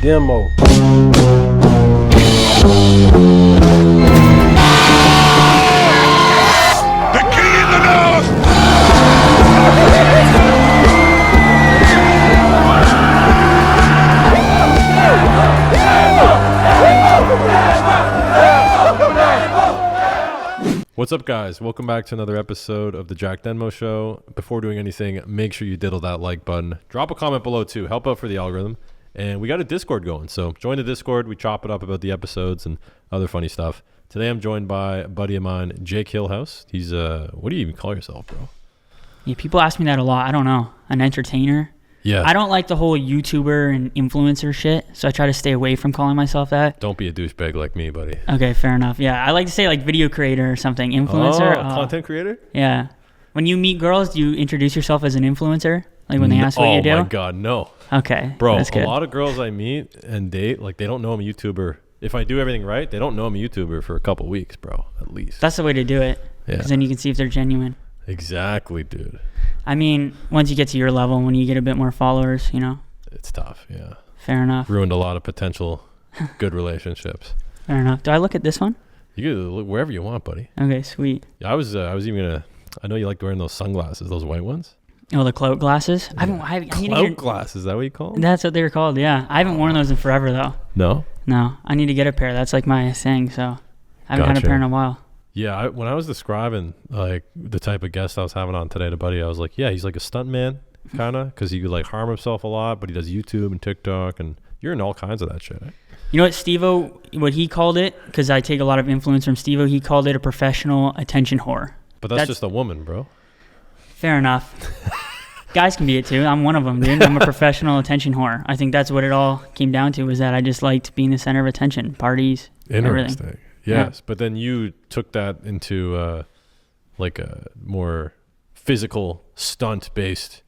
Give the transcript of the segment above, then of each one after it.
Denmo. The king of the north! What's up, guys? Welcome back to another episode of the Jack Denmo Show. Before doing anything, make sure you diddle that like button. Drop a comment below too. Help out for the algorithm. And we got a Discord going, so join the Discord. We chop it up about the episodes and other funny stuff. Today I'm joined by a buddy of mine, Jake Hillhouse. He's what do you even call yourself, bro? Yeah, people ask me that a lot. I don't know. An entertainer. Yeah. I don't like the whole YouTuber and influencer shit, so I try to stay away from calling myself that. Don't be a douchebag like me, buddy. Okay, fair enough. Yeah, I like to say like video creator or something. Influencer. Content creator? Yeah. When you meet girls, do you introduce yourself as an influencer? Like when they ask what you do? Oh my God, no. Okay. Bro, that's good. A lot of girls I meet and date, like they don't know I'm a YouTuber. If I do everything right, they don't know I'm a YouTuber for a couple weeks, bro, at least. That's the way to do it. Yeah. Because then you can see if they're genuine. Exactly, dude. I mean, once you get to your level, when you get a bit more followers, you know? It's tough, yeah. Fair enough. Ruined a lot of potential good relationships. Fair enough. Do I look at this one? You can look wherever you want, buddy. Okay, sweet. Yeah, I was even gonna. I know you like wearing those sunglasses, those white ones. Oh, the cloak glasses? Yeah. I need to Cloak get glasses, is that what you call them? That's what they were called, yeah. I haven't worn those in forever, though. No? No, I need to get a pair. That's like my thing, so I haven't had a Gotcha. pair in a while. Yeah, when I was describing like the type of guest I was having on today to buddy, I was like, yeah, he's like a stuntman, kind of, because he could like harm himself a lot, but he does YouTube and TikTok, and you're in all kinds of that shit. Eh? You know what Steve-O, what he called it, because I take a lot of influence from Steve-O, he called it a professional attention whore. But that's just a woman, bro. Fair enough. Guys can be it too. I'm one of them, dude. I'm a professional attention whore. I think that's what it all came down to, was that I just liked being the center of attention, parties, Interesting. everything. Yes, Yeah. but then you took that into like a more physical stunt based,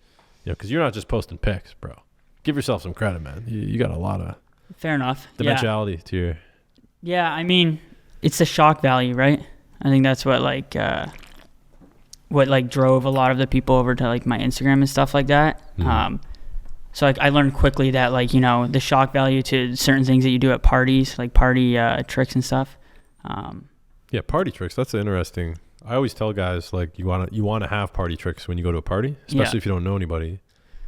because you're not just posting pics, bro. Give yourself some credit, man. You got a lot of Fair enough. dimensionality to your. Yeah, I mean, it's the shock value, right? I think that's what drove a lot of the people over to like my Instagram and stuff like that. Mhm. So like I learned quickly that like, the shock value to certain things that you do at parties, like party tricks and stuff. Yeah, party tricks. That's interesting. I always tell guys like you want to have party tricks when you go to a party, especially if you don't know anybody.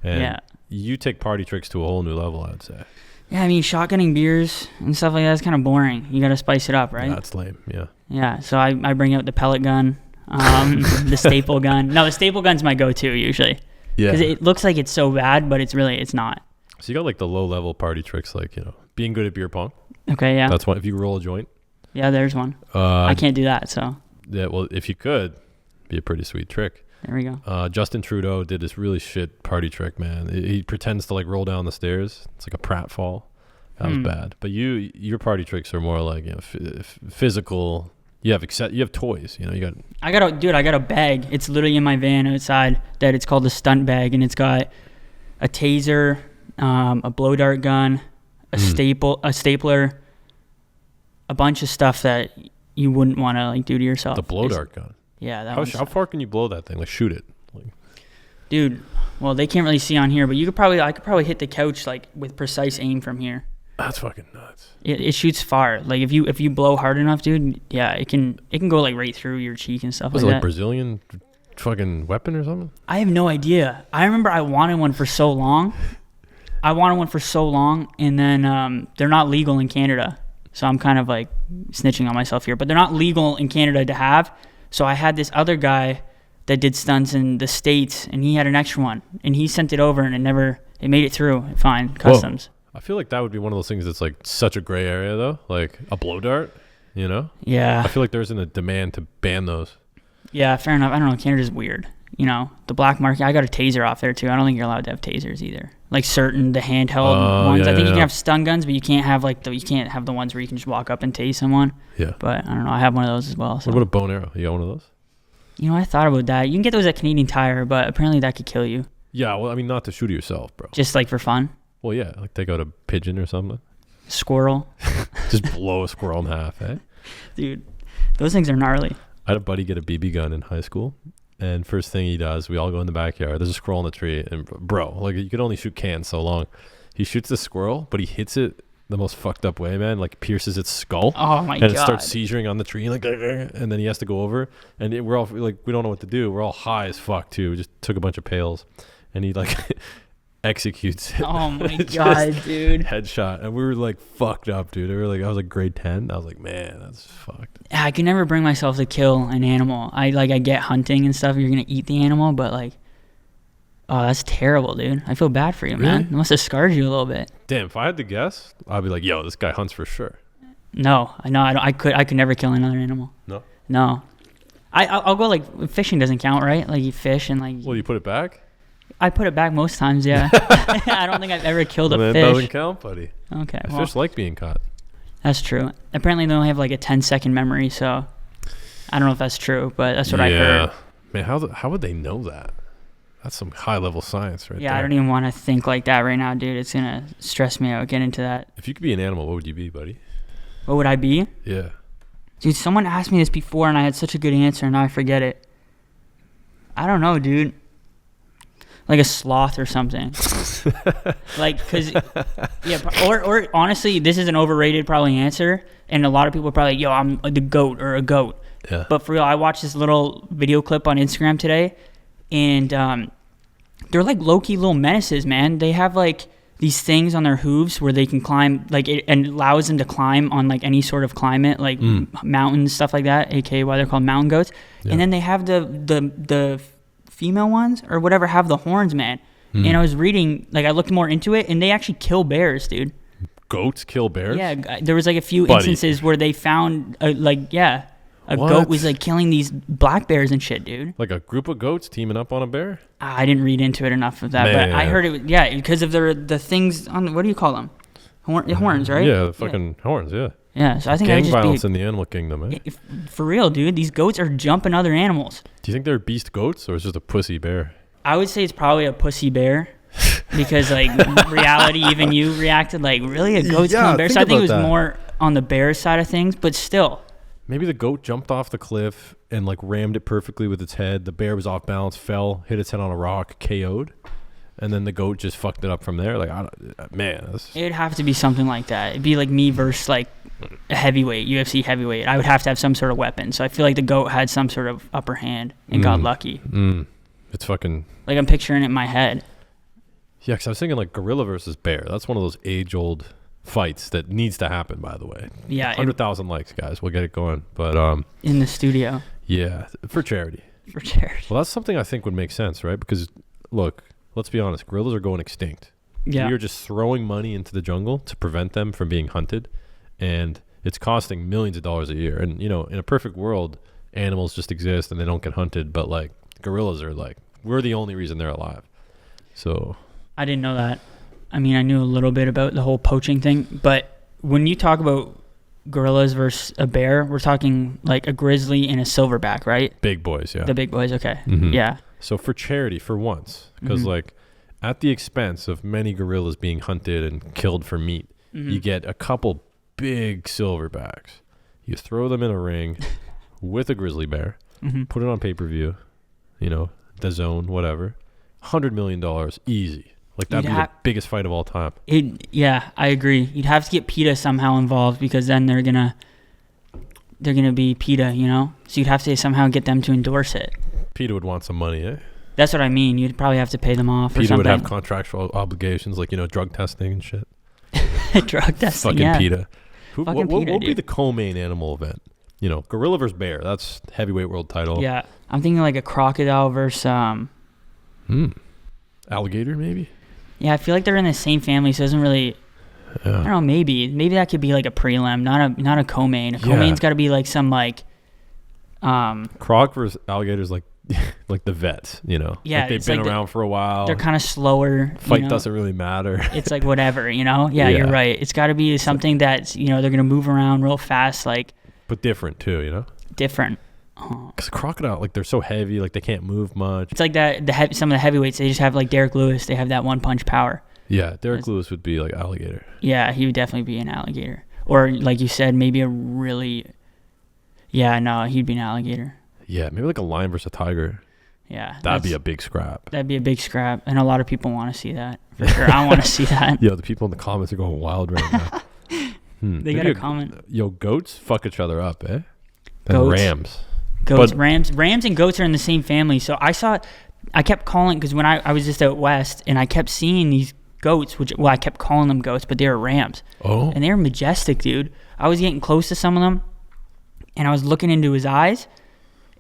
And you take party tricks to a whole new level, I'd say. Yeah, I mean, shotgunning beers and stuff like that is kind of boring. You got to spice it up, right? Yeah, that's lame. Yeah. Yeah, so I bring out the pellet gun, the staple gun. No, the staple gun's my go-to usually. Yeah. Because it looks like it's so bad, but it's not. So you got like the low level party tricks, like being good at beer pong. Okay, yeah. That's one. If you roll a joint. Yeah, there's one. I can't do that, so. Yeah, well, if you could, be a pretty sweet trick. There we go. Justin Trudeau did this really shit party trick, man. He pretends to like roll down the stairs. It's like a pratfall. That was bad. But your party tricks are more like physical. You have toys. I got a bag. It's literally in my van outside. That it's called the stunt bag, and it's got a taser, a blow dart gun, a stapler, a bunch of stuff that you wouldn't want to like do to yourself. The blow dart gun. Yeah, that. How far can you blow that thing? Like shoot it. Dude, well they can't really see on here, but I could probably hit the couch like with precise aim from here. That's fucking nuts. It shoots far. Like if you blow hard enough, dude, yeah, it can go like right through your cheek and stuff. Was like it that. like Brazilian fucking weapon or something? I have no idea. I remember I wanted one for so long. And then they're not legal in Canada. So I'm kind of like snitching on myself here, but they're not legal in Canada to have. So I had this other guy that did stunts in the States, and he had an extra one, and he sent it over, and it made it through fine, customs. Whoa. I feel like that would be one of those things that's like such a gray area though, like a blow dart, Yeah. I feel like there isn't a demand to ban those. Yeah, fair enough. I don't know. Canada's weird. The black market. I got a taser off there too. I don't think you're allowed to have tasers either. Like the handheld ones. I think you can have stun guns, but you can't have the ones where you can just walk up and tase someone. Yeah. But I don't know. I have one of those as well. So. What about a bow and arrow? You got one of those? I thought about that. You can get those at Canadian Tire, but apparently that could kill you. Yeah. Well, I mean, not to shoot at yourself, bro. Just like for fun. Well, yeah, like take out a pigeon or something. Squirrel. Just blow a squirrel in half, eh? Dude, those things are gnarly. I had a buddy get a BB gun in high school, and first thing he does, we all go in the backyard. There's a squirrel in the tree, and bro, like you could only shoot cans so long. he shoots the squirrel, but he hits it the most fucked up way, man. Like pierces its skull. Oh my god! And it starts seizuring on the tree, like, and then he has to go over, and we're all like, we don't know what to do. We're all high as fuck too. We just took a bunch of pails, and he like executes it. Oh my god, dude! Headshot, and we were like fucked up, dude. We were like, I was like grade 10. I was like, man, that's fucked. Yeah, I can never bring myself to kill an animal. I get hunting and stuff. You're gonna eat the animal, but like, oh, that's terrible, dude. I feel bad for you, man. It must have scarred you a little bit. Damn, if I had to guess, I'd be like, yo, this guy hunts for sure. No, I know. I could never kill another animal. No. I'll go like fishing doesn't count, right? Like you fish and like. Well, you put it back. I put it back most times, yeah. I don't think I've ever killed a fish. That doesn't count, buddy. Okay. Fish like being caught. That's true. Apparently they only have like a 10-second memory, so I don't know if that's true, but that's what I heard. Man, how would they know that? That's some high level science right there. Yeah, I don't even want to think like that right now, dude. It's gonna stress me out. Get into that. If you could be an animal, what would you be, buddy? What would I be? Yeah. Dude, someone asked me this before and I had such a good answer and now I forget it. I don't know, dude. Like a sloth or something. Like, cause, yeah, or honestly, this is an overrated probably answer, and a lot of people are probably, yo, I'm the goat or a goat. Yeah. But for real, I watched this little video clip on Instagram today, and they're like low-key little menaces, man. They have like these things on their hooves where they can climb, like it allows them to climb on like any sort of climate, like mountains, stuff like that, aka why they're called mountain goats. Yeah. And then they have the female ones or whatever have the horns, man. And I was reading, like I looked more into it, and they actually kill bears, dude. Goats kill bears? Yeah, there was like a few instances where they found a goat was like killing these black bears and shit, dude. Like a group of goats teaming up on a bear? I didn't read into it enough of that, man. But I heard it. Yeah, because of the things on, what do you call them? Horns, right? Yeah, the fucking horns. Yeah. Yeah, so I think gang violence in the animal kingdom, eh? For real, dude. These goats are jumping other animals. Do you think they're beast goats or is it just a pussy bear? I would say it's probably a pussy bear. Because like reality, even you reacted like, really, a goat's killing bears? So I think it was more on the bear side of things, but still. Maybe the goat jumped off the cliff and like rammed it perfectly with its head. The bear was off balance, fell, hit its head on a rock, KO'd. And then the goat just fucked it up from there. Like, it'd have to be something like that. It'd be like me versus like a heavyweight, UFC heavyweight. I would have to have some sort of weapon. So I feel like the goat had some sort of upper hand and got lucky. It's fucking... Like I'm picturing it in my head. Yeah, because I was thinking like gorilla versus bear. That's one of those age-old fights that needs to happen, by the way. Yeah. 100,000 likes, guys. We'll get it going. But in the studio. Yeah, for charity. For charity. Well, that's something I think would make sense, right? Because, look, let's be honest. Gorillas are going extinct. Yeah. We are just throwing money into the jungle to prevent them from being hunted. And it's costing millions of dollars a year. And, you know, in a perfect world, animals just exist and they don't get hunted. But, like, gorillas are, like, we're the only reason they're alive. So... I didn't know that. I mean, I knew a little bit about the whole poaching thing, but when you talk about gorillas versus a bear, we're talking like a grizzly and a silverback, right? Big boys, yeah. The big boys, okay. Mm-hmm. Yeah. So for charity, for once, because like at the expense of many gorillas being hunted and killed for meat, you get a couple big silverbacks. You throw them in a ring with a grizzly bear, put it on pay-per-view, you know, the zone, whatever. $100 million, easy. Like, that'd be the biggest fight of all time. Yeah, I agree. You'd have to get PETA somehow involved because then they're gonna be PETA, you know? So you'd have to somehow get them to endorse it. PETA would want some money, eh? That's what I mean. You'd probably have to pay them off or something. PETA would have contractual obligations, like, you know, drug testing and shit. Drug testing, fucking yeah. PETA. What would be dude. the co-main animal event? You know, gorilla versus bear. That's heavyweight world title. Yeah. I'm thinking like a crocodile versus... Alligator, maybe? Yeah, I feel like they're in the same family, so it doesn't really... I don't know, maybe that could be like a prelim, not a co-main. A co-main's got to be like some like... Croc versus alligators, like like the vets, you know? Yeah. Like they've been around for a while. They're kind of slower. Fight doesn't really matter. It's like whatever, you know? Yeah, you're right. It's got to be something that's, you know, they're going to move around real fast, like... But different too, you know? Different. Because crocodile, like they're so heavy, like they can't move much. It's like that. Some of the heavyweights, they just have like Derek Lewis. They have that one punch power. Yeah, Derek Lewis would be like alligator. Yeah, he would definitely be an alligator. Or like you said, maybe a really. Yeah, no, he'd be an alligator. Yeah, maybe like a lion versus a tiger. Yeah. That'd be a big scrap. That'd be a big scrap, and a lot of people want to see that for sure. I want to see that. Yo, the people in the comments are going wild right now. They got a comment. Yo, goats fuck each other up, eh? And Goats. rams. Goats, rams and goats are in the same family. So I kept calling, because when I was just out west, and I kept seeing these goats, I kept calling them goats, but they were rams. Oh. And they were majestic, dude. I was getting close to some of them, and I was looking into his eyes,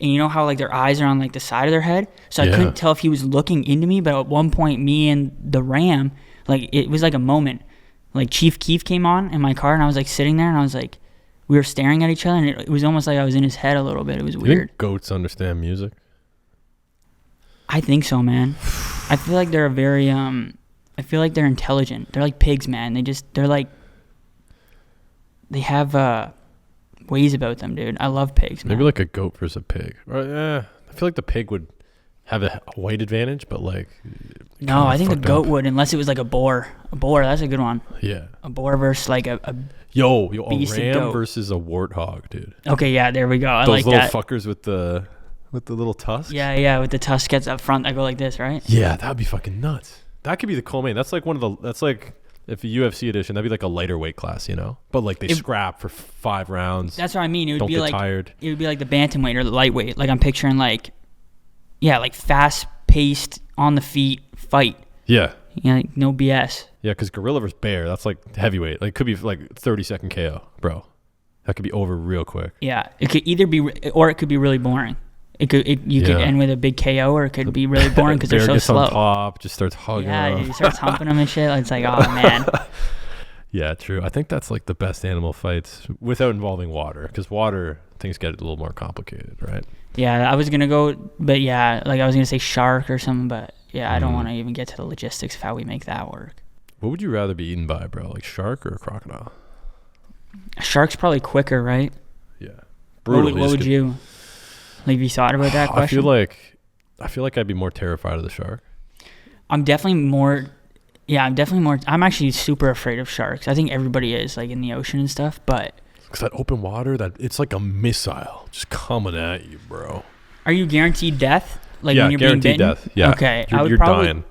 and you know how like their eyes are on like the side of their head, so I couldn't tell if he was looking into me. But at one point, me and the ram, like it was like a moment. Like Chief Keef came on in my car, and I was like sitting there, and I was like, we were staring at each other, and it was almost like I was in his head a little bit. It was You weird. think goats understand music? I think so, man. I feel like they're I feel like they're intelligent. They're like pigs, man. They have ways about them, dude. I love pigs, man. Maybe like a goat versus a pig. Or, I feel like the pig would have a weight advantage, but like... No, I think the goat would, unless it was like a boar. A boar, that's a good one. Yeah. A boar versus like a a beast ram goat. versus a warthog, dude. Okay, yeah, there we go. I Those like little that. fuckers with the little tusks. Yeah, with the tuskets up front that go like this, right? Yeah, that'd be fucking nuts. That could be the co-main. That's like that's like, if a UFC edition, that'd be like a lighter weight class, you know? But like they scrap for 5 rounds. That's what I mean. It would Don't be get like tired. It would be like the bantamweight or the lightweight. Like I'm picturing like fast paced on the feet fight. Yeah. You know, like no BS. Yeah, because gorilla versus bear, that's like heavyweight. Like, it could be like 30-second KO, bro. That could be over real quick. Yeah, it could either be, or it could be really boring. You could end with a big KO, or it could be really boring because they're so Bear gets slow. on top, just starts hugging Yeah, him. he starts humping them and shit. It's like, oh man. Yeah, true. I think that's like the best animal fights without involving water, because water, things get a little more complicated, right? Yeah, I was gonna go, but yeah, like I was gonna say shark or something, but yeah, I don't want to even get to the logistics of how we make that work. What would you rather be eaten by, bro? Like shark or a crocodile? A shark's probably quicker, right? Yeah. What would you? Like, have you thought about that question? I feel like I'd be more terrified of the shark. I'm actually super afraid of sharks. I think everybody is, like in the ocean and stuff, but Because that open water, it's like a missile just coming at you, bro. Are you guaranteed death? Like yeah, when you're being guaranteed bitten? death. Yeah. Okay. You're dying.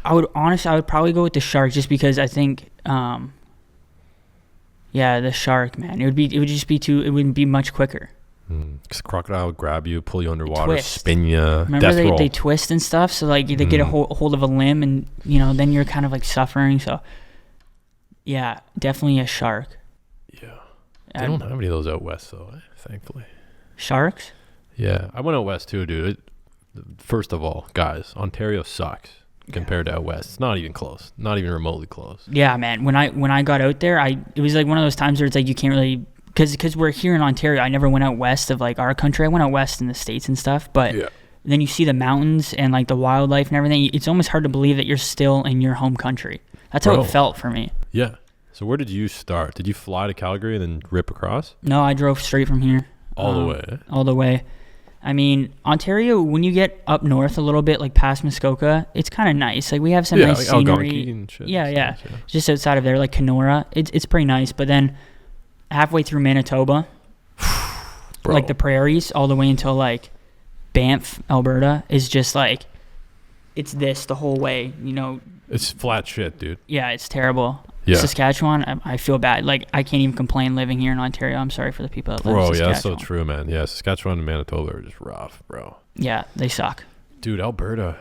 I would probably go with the shark, just because I think the shark, man. It wouldn't be much quicker. Because crocodile would grab you, pull you underwater, Twist. spin you. Remember they twist and stuff, so like they get a hold of a limb, and then you're kind of like suffering. So yeah, definitely a shark. Yeah. They don't have any of those out west though, thankfully. Sharks? Yeah, I went out west too, dude. First of all, guys, Ontario sucks compared to out west. It's not even close, not even remotely close. Yeah, man. When I got out there, it was like one of those times where it's like you can't really, because we're here in Ontario. I never went out west of like our country. I went out west in the States and stuff, but then you see the mountains and like the wildlife and everything. It's almost hard to believe that you're still in your home country. That's how it felt for me. Yeah. So where did you start? Did you fly to Calgary and then rip across? No, I drove straight from here. All the way? All the way. I mean, Ontario, when you get up north a little bit, like past Muskoka, it's kind of nice. Like we have some nice like scenery. Algonquin and shit. Yeah. Just outside of there, like Kenora, it's pretty nice. But then halfway through Manitoba, like the prairies, all the way until like Banff, Alberta, is just like, it's this the whole way, It's flat shit, dude. Yeah, it's terrible. Yeah. Saskatchewan, I feel bad. Like, I can't even complain living here in Ontario. I'm sorry for the people that live in Saskatchewan. Yeah, that's so true, man. Yeah, Saskatchewan and Manitoba are just rough, bro. Yeah, they suck. Dude, Alberta,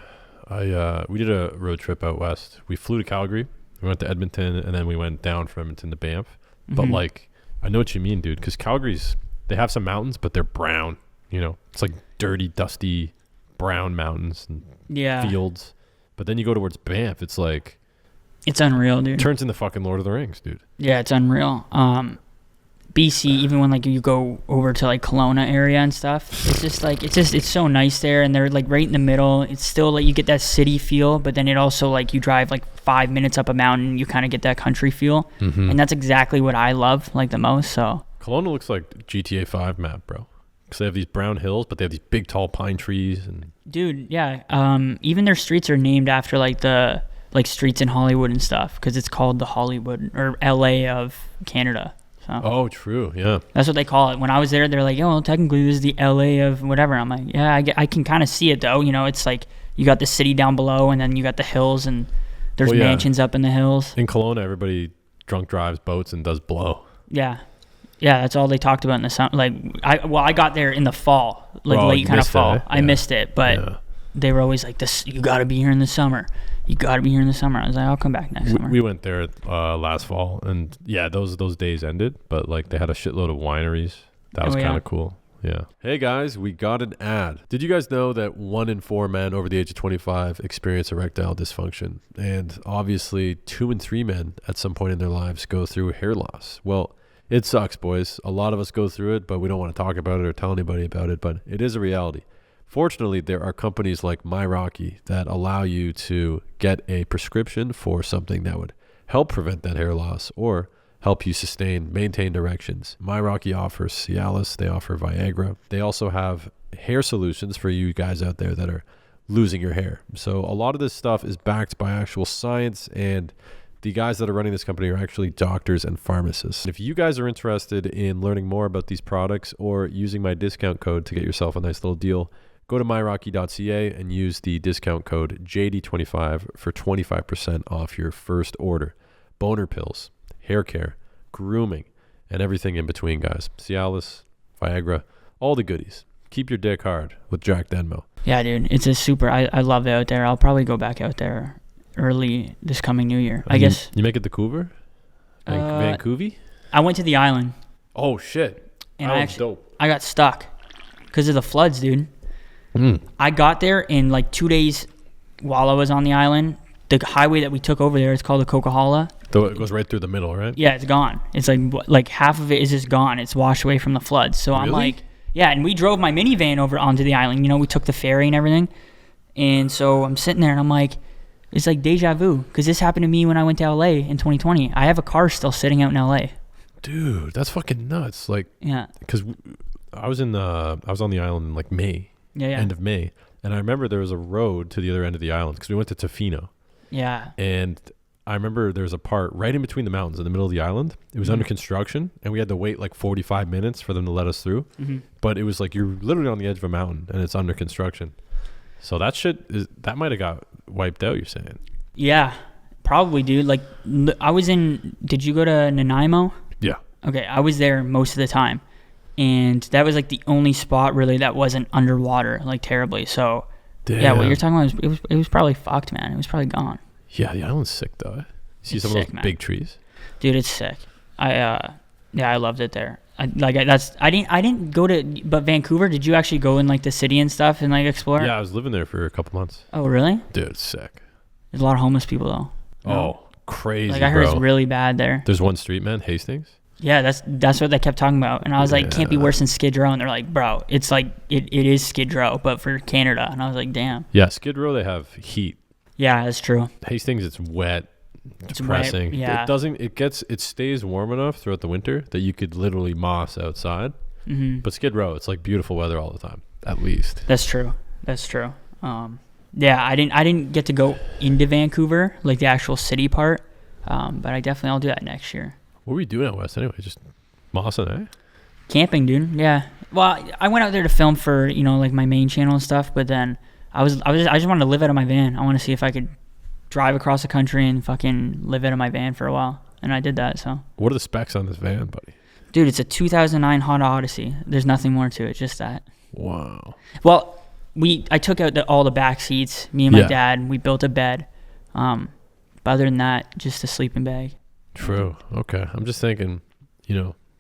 we did a road trip out west. We flew to Calgary, we went to Edmonton, and then we went down from Edmonton to Banff. But, like, I know what you mean, dude, because Calgary's, they have some mountains, but they're brown, It's like dirty, dusty, brown mountains and fields. But then you go towards Banff, it's like... It's unreal, dude. Turns into fucking Lord of the Rings, dude. Yeah, it's unreal. BC, even when like you go over to like Kelowna area and stuff, it's so nice there, and they're like right in the middle. It's still like you get that city feel, but then it also like you drive like 5 minutes up a mountain, you kind of get that country feel, and that's exactly what I love like the most. So Kelowna looks like GTA 5 map, bro. Because they have these brown hills, but they have these big tall pine trees and. Dude, yeah. Even their streets are named after like the. Like streets in Hollywood and stuff, because it's called the Hollywood or LA of Canada. So Oh, true. Yeah. that's what they call it. When I was there, they're like, "Oh, well, technically this is the LA of whatever." I'm like, "Yeah, I can kind of see it though. You know, it's like you got the city down below, and then you got the hills, and there's mansions up in the hills." In Kelowna, everybody drunk drives boats and does blow. Yeah, that's all they talked about in the summer. Like, I got there in the fall, like late kind of fall. It, eh? I missed it, but they were always like, "This, you got to be here in the summer. You got to be here in the summer." I was like, "I'll come back next summer." We went there last fall, and those days ended, but like they had a shitload of wineries. That was kind of cool. Yeah. Hey guys, we got an ad. Did you guys know that 1 in 4 men over the age of 25 experience erectile dysfunction? And obviously 2 in 3 men at some point in their lives go through hair loss. Well, it sucks, boys. A lot of us go through it, but we don't want to talk about it or tell anybody about it, but it is a reality. Fortunately, there are companies like MyRocky that allow you to get a prescription for something that would help prevent that hair loss or help you maintain erections. MyRocky offers Cialis, they offer Viagra. They also have hair solutions for you guys out there that are losing your hair. So a lot of this stuff is backed by actual science, and the guys that are running this company are actually doctors and pharmacists. If you guys are interested in learning more about these products or using my discount code to get yourself a nice little deal, go to myrocky.ca and use the discount code JD25 for 25% off your first order. Boner pills, hair care, grooming, and everything in between, guys. Cialis, Viagra, all the goodies. Keep your dick hard with Jack Denmo. Yeah, dude, it's a super. I love it out there. I'll probably go back out there early this coming New Year. I guess. You make it to Vancouver? Vancouver? I went to the island. Oh shit! And dope. I got stuck because of the floods, dude. I got there in like 2 days while I was on the island. The highway that we took over there, it's called the Coquihalla. So it goes right through the middle, right? Yeah, it's gone. It's like half of it is just gone. It's washed away from the floods. So really? I'm like, yeah, and we drove my minivan over onto the island. You know, we took the ferry and everything. And so I'm sitting there and I'm like, it's like deja vu because this happened to me when I went to LA in 2020. I have a car still sitting out in LA. Dude, that's fucking nuts. Like, yeah, because I was on the island in like May, end of May, and I remember there was a road to the other end of the island because we went to Tofino. Yeah, and I remember there was a part right in between the mountains in the middle of the island. It was under construction, and we had to wait like 45 minutes for them to let us through. But it was like you're literally on the edge of a mountain, and it's under construction. So that that might have got wiped out, you're saying? Yeah, probably, dude. Like, I was in... Did you go to Nanaimo? Yeah. Okay, I was there most of the time. And that was, like, the only spot, really, that wasn't underwater, like, terribly. So, yeah, what you're talking about, it was probably fucked, man. It was probably gone. Yeah, the island's sick, though. You see some of those big trees? Dude, it's sick. I loved it there. I didn't go to, but Vancouver, did you actually go in like the city and stuff and like explore? Yeah, I was living there for a couple months. Oh, really? Dude, it's sick. There's a lot of homeless people though. Oh, crazy, like I heard it's really bad there. There's one street, man, Hastings. Yeah, that's what they kept talking about. And I was like, can't be worse than Skid Row. And they're like, bro, it's like, it is Skid Row, but for Canada. And I was like, damn. Yeah, Skid Row, they have heat. Yeah, that's true. Hastings, it's wet. It's depressing. Wet, yeah. It stays warm enough throughout the winter that you could literally moss outside. But Skid Row, it's like beautiful weather all the time, at least. That's true. Yeah, I didn't get to go into Vancouver, like the actual city part. But I'll do that next year. What were you doing out west anyway? Just mossing, eh? Camping, dude. Yeah. Well, I went out there to film for, like my main channel and stuff, but then I just wanted to live out of my van. I want to see if I could drive across the country and fucking live out of my van for a while. And I did that, so. What are the specs on this van, buddy? Dude, it's a 2009 Honda Odyssey. There's nothing more to it, just that. Wow. Well, I took out all the back seats. Me and my dad, we built a bed. But other than that, just a sleeping bag. True. Okay. I'm just thinking,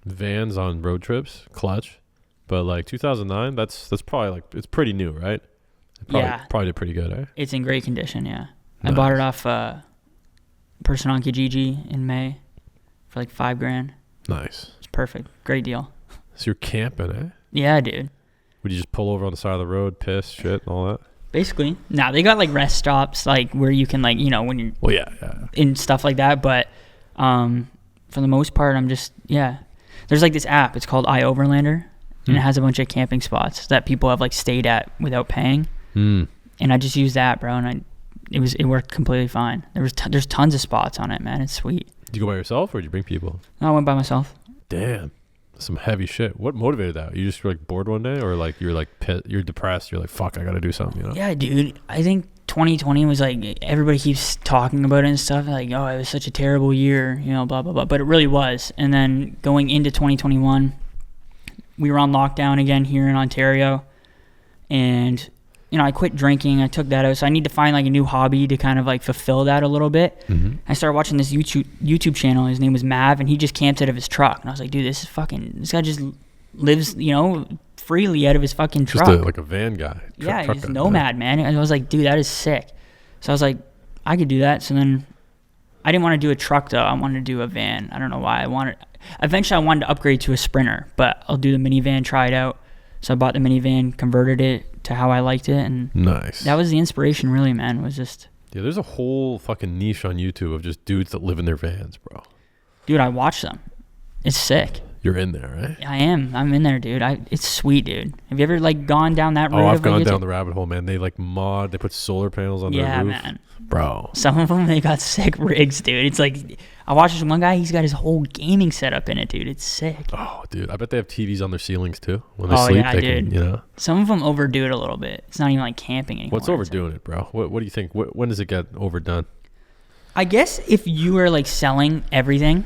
vans on road trips, clutch. But like 2009, that's probably like, it's pretty new, right? Probably did pretty good, eh? It's in great condition, yeah. Nice. I bought it off person on Kijiji in May for like $5,000. Nice. It's perfect. Great deal. So you're camping, eh? Yeah, dude. Would you just pull over on the side of the road, piss, shit, and all that? Basically. Nah, they got like rest stops, like where you can like, when you're... Well, yeah. And stuff like that, but for the most part, I'm just, There's like this app, it's called iOverlander, and it has a bunch of camping spots that people have like stayed at without paying. And I just used that, bro, and it worked completely fine. There's tons of spots on it, man. It's sweet. Did you go by yourself or did you bring people? No, I went by myself. Damn. Some heavy shit. What motivated that? You just were like bored one day, or like you're like you're depressed? You're like, fuck, I gotta do something. You know? Yeah, dude. I think 2020 was like everybody keeps talking about it and stuff. Like, oh, it was such a terrible year, you know, blah blah blah. But it really was. And then going into 2021, we were on lockdown again here in Ontario, and you know, I quit drinking. I took that out. So I need to find like a new hobby to kind of like fulfill that a little bit. Mm-hmm. I started watching this YouTube channel. His name was Mav, and he just camps out of his truck. And I was like, dude, this guy just lives, you know, freely out of his fucking truck. Just like a van guy. Yeah, he's nomad, man. And I was like, dude, that is sick. So I was like, I could do that. So then I didn't want to do a truck though. I wanted to do a van. I don't know why. Eventually I wanted to upgrade to a Sprinter, but I'll do the minivan, try it out. So I bought the minivan, converted it to how I liked it, and nice. That was the inspiration, really, man. It was just... Yeah, there's a whole fucking niche on YouTube of just dudes that live in their vans, bro. Dude, I watch them. It's sick. You're in there, right? I am. I'm in there, dude. It's sweet, dude. Have you ever like gone down that road? Oh, I've gone down the rabbit hole, man. They like they put solar panels on their roof. Yeah, man. Bro. Some of them, they got sick rigs, dude. It's like, I watched this one guy, he's got his whole gaming setup in it, dude. It's sick. Oh, dude. I bet they have TVs on their ceilings too. When they Oh, sleep, yeah, they dude. can, you know. Some of them overdo it a little bit. It's not even like camping anymore. What's overdoing it, bro? What do you think? When does it get overdone? I guess if you are like selling everything,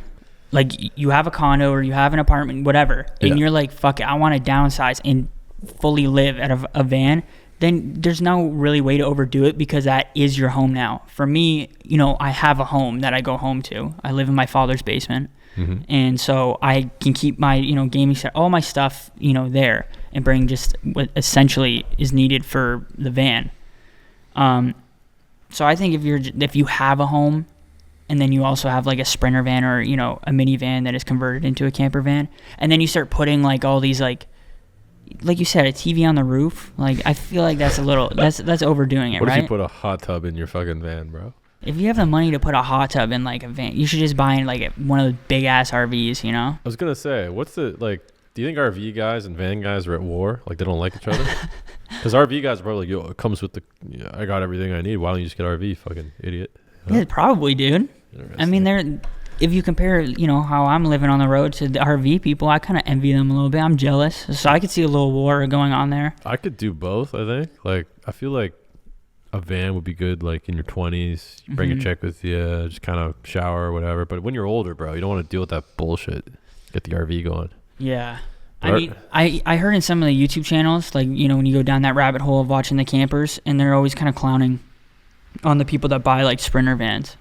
like you have a condo or you have an apartment, whatever, and you're like, fuck it, I want to downsize and fully live out of a van, then there's no really way to overdo it because that is your home now. For me, you know, I have a home that I go home to. I live in my father's basement. Mm-hmm. And so I can keep my, you know, gaming set, all my stuff, you know, there and bring just what essentially is needed for the van. So I think if you have a home and then you also have like a Sprinter van or, you know, a minivan that is converted into a camper van, and then you start putting like all these like you said, a TV on the roof, like I feel like that's a little that's overdoing it, What right? if you put a hot tub in your fucking van, bro? If you have the money to put a hot tub in like a van, you should just buy like one of those big ass RVs, you know? I was gonna say, what's the like? Do you think RV guys and van guys are at war? Like they don't like each other? Because RV guys are probably like, yo, it comes with I got everything I need. Why don't you just get RV, fucking idiot? You know? Yeah, probably, dude. I mean, if you compare, you know, how I'm living on the road to the RV people, I kind of envy them a little bit. I'm jealous. So I could see a little war going on there. I could do both, I think. Like, I feel like a van would be good, like, in your 20s. You bring a chick with you, just kind of shower or whatever. But when you're older, bro, you don't want to deal with that bullshit. Get the RV going. Yeah. I mean, I heard in some of the YouTube channels, like, you know, when you go down that rabbit hole of watching the campers, and they're always kind of clowning on the people that buy, like, Sprinter vans.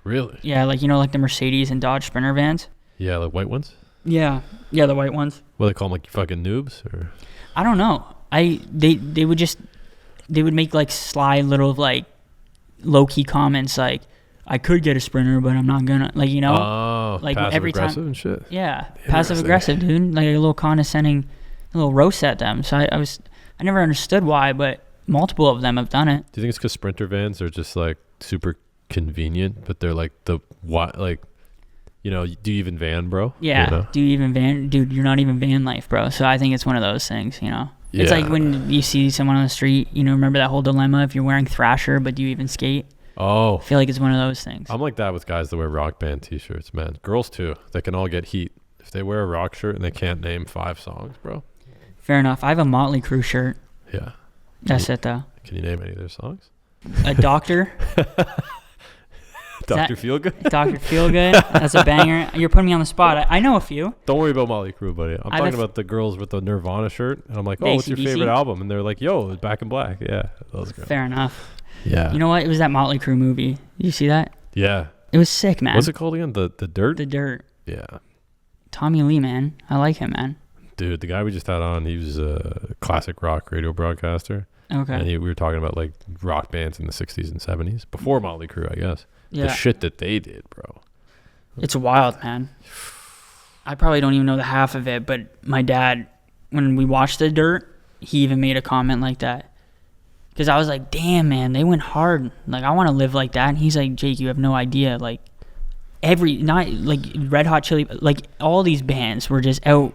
Really? Yeah, like, you know, like the Mercedes and Dodge Sprinter vans. Yeah, like white ones? Yeah, the white ones. What do they call them, like fucking noobs? Or I don't know. They would make like sly little like low key comments like, I could get a Sprinter, but I'm not gonna, like, you know. Oh, like passive every aggressive time, and shit. Yeah, passive aggressive, dude. Like a little condescending, a little roast at them. So I never understood why, but multiple of them have done it. Do you think it's because Sprinter vans are just like super convenient, but they're like you know, do you even van, bro? Yeah. You know? Do you even van? Dude, you're not even van life, bro. So I think it's one of those things, you know. Yeah. It's like when you see someone on the street, you know, remember that whole dilemma if you're wearing Thrasher, but do you even skate? Oh. I feel like it's one of those things. I'm like that with guys that wear Rock Band t-shirts, man. Girls too. They can all get heat. If they wear a rock shirt and they can't name 5 songs, bro. Fair enough. I have a Motley Crue shirt. Yeah. That's it, though. Can you name any of their songs? A Doctor. Dr. Feelgood? Dr. Feelgood. That's a banger. You're putting me on the spot. I know a few. Don't worry about Motley Crue, buddy. I'm talking about the girls with the Nirvana shirt. And I'm like, oh, what's your favorite album? And they're like, yo, Back in Black. Yeah, those girls. Fair enough. Yeah. You know what? It was that Motley Crue movie. Did you see that? Yeah. It was sick, man. What's it called again? The Dirt? The Dirt. Yeah. Tommy Lee, man. I like him, man. Dude, the guy we just had on, he was a classic rock radio broadcaster. Okay. And we were talking about like rock bands in the 60s and 70s. Before Motley Crue, I guess. Yeah. The shit that they did, bro. It's wild, man. I probably don't even know the half of it, but my dad, when we watched The Dirt, he even made a comment like that. Because I was like, damn, man, they went hard. Like, I want to live like that. And he's like, Jake, you have no idea. Like, not like Red Hot Chili, like all these bands were just out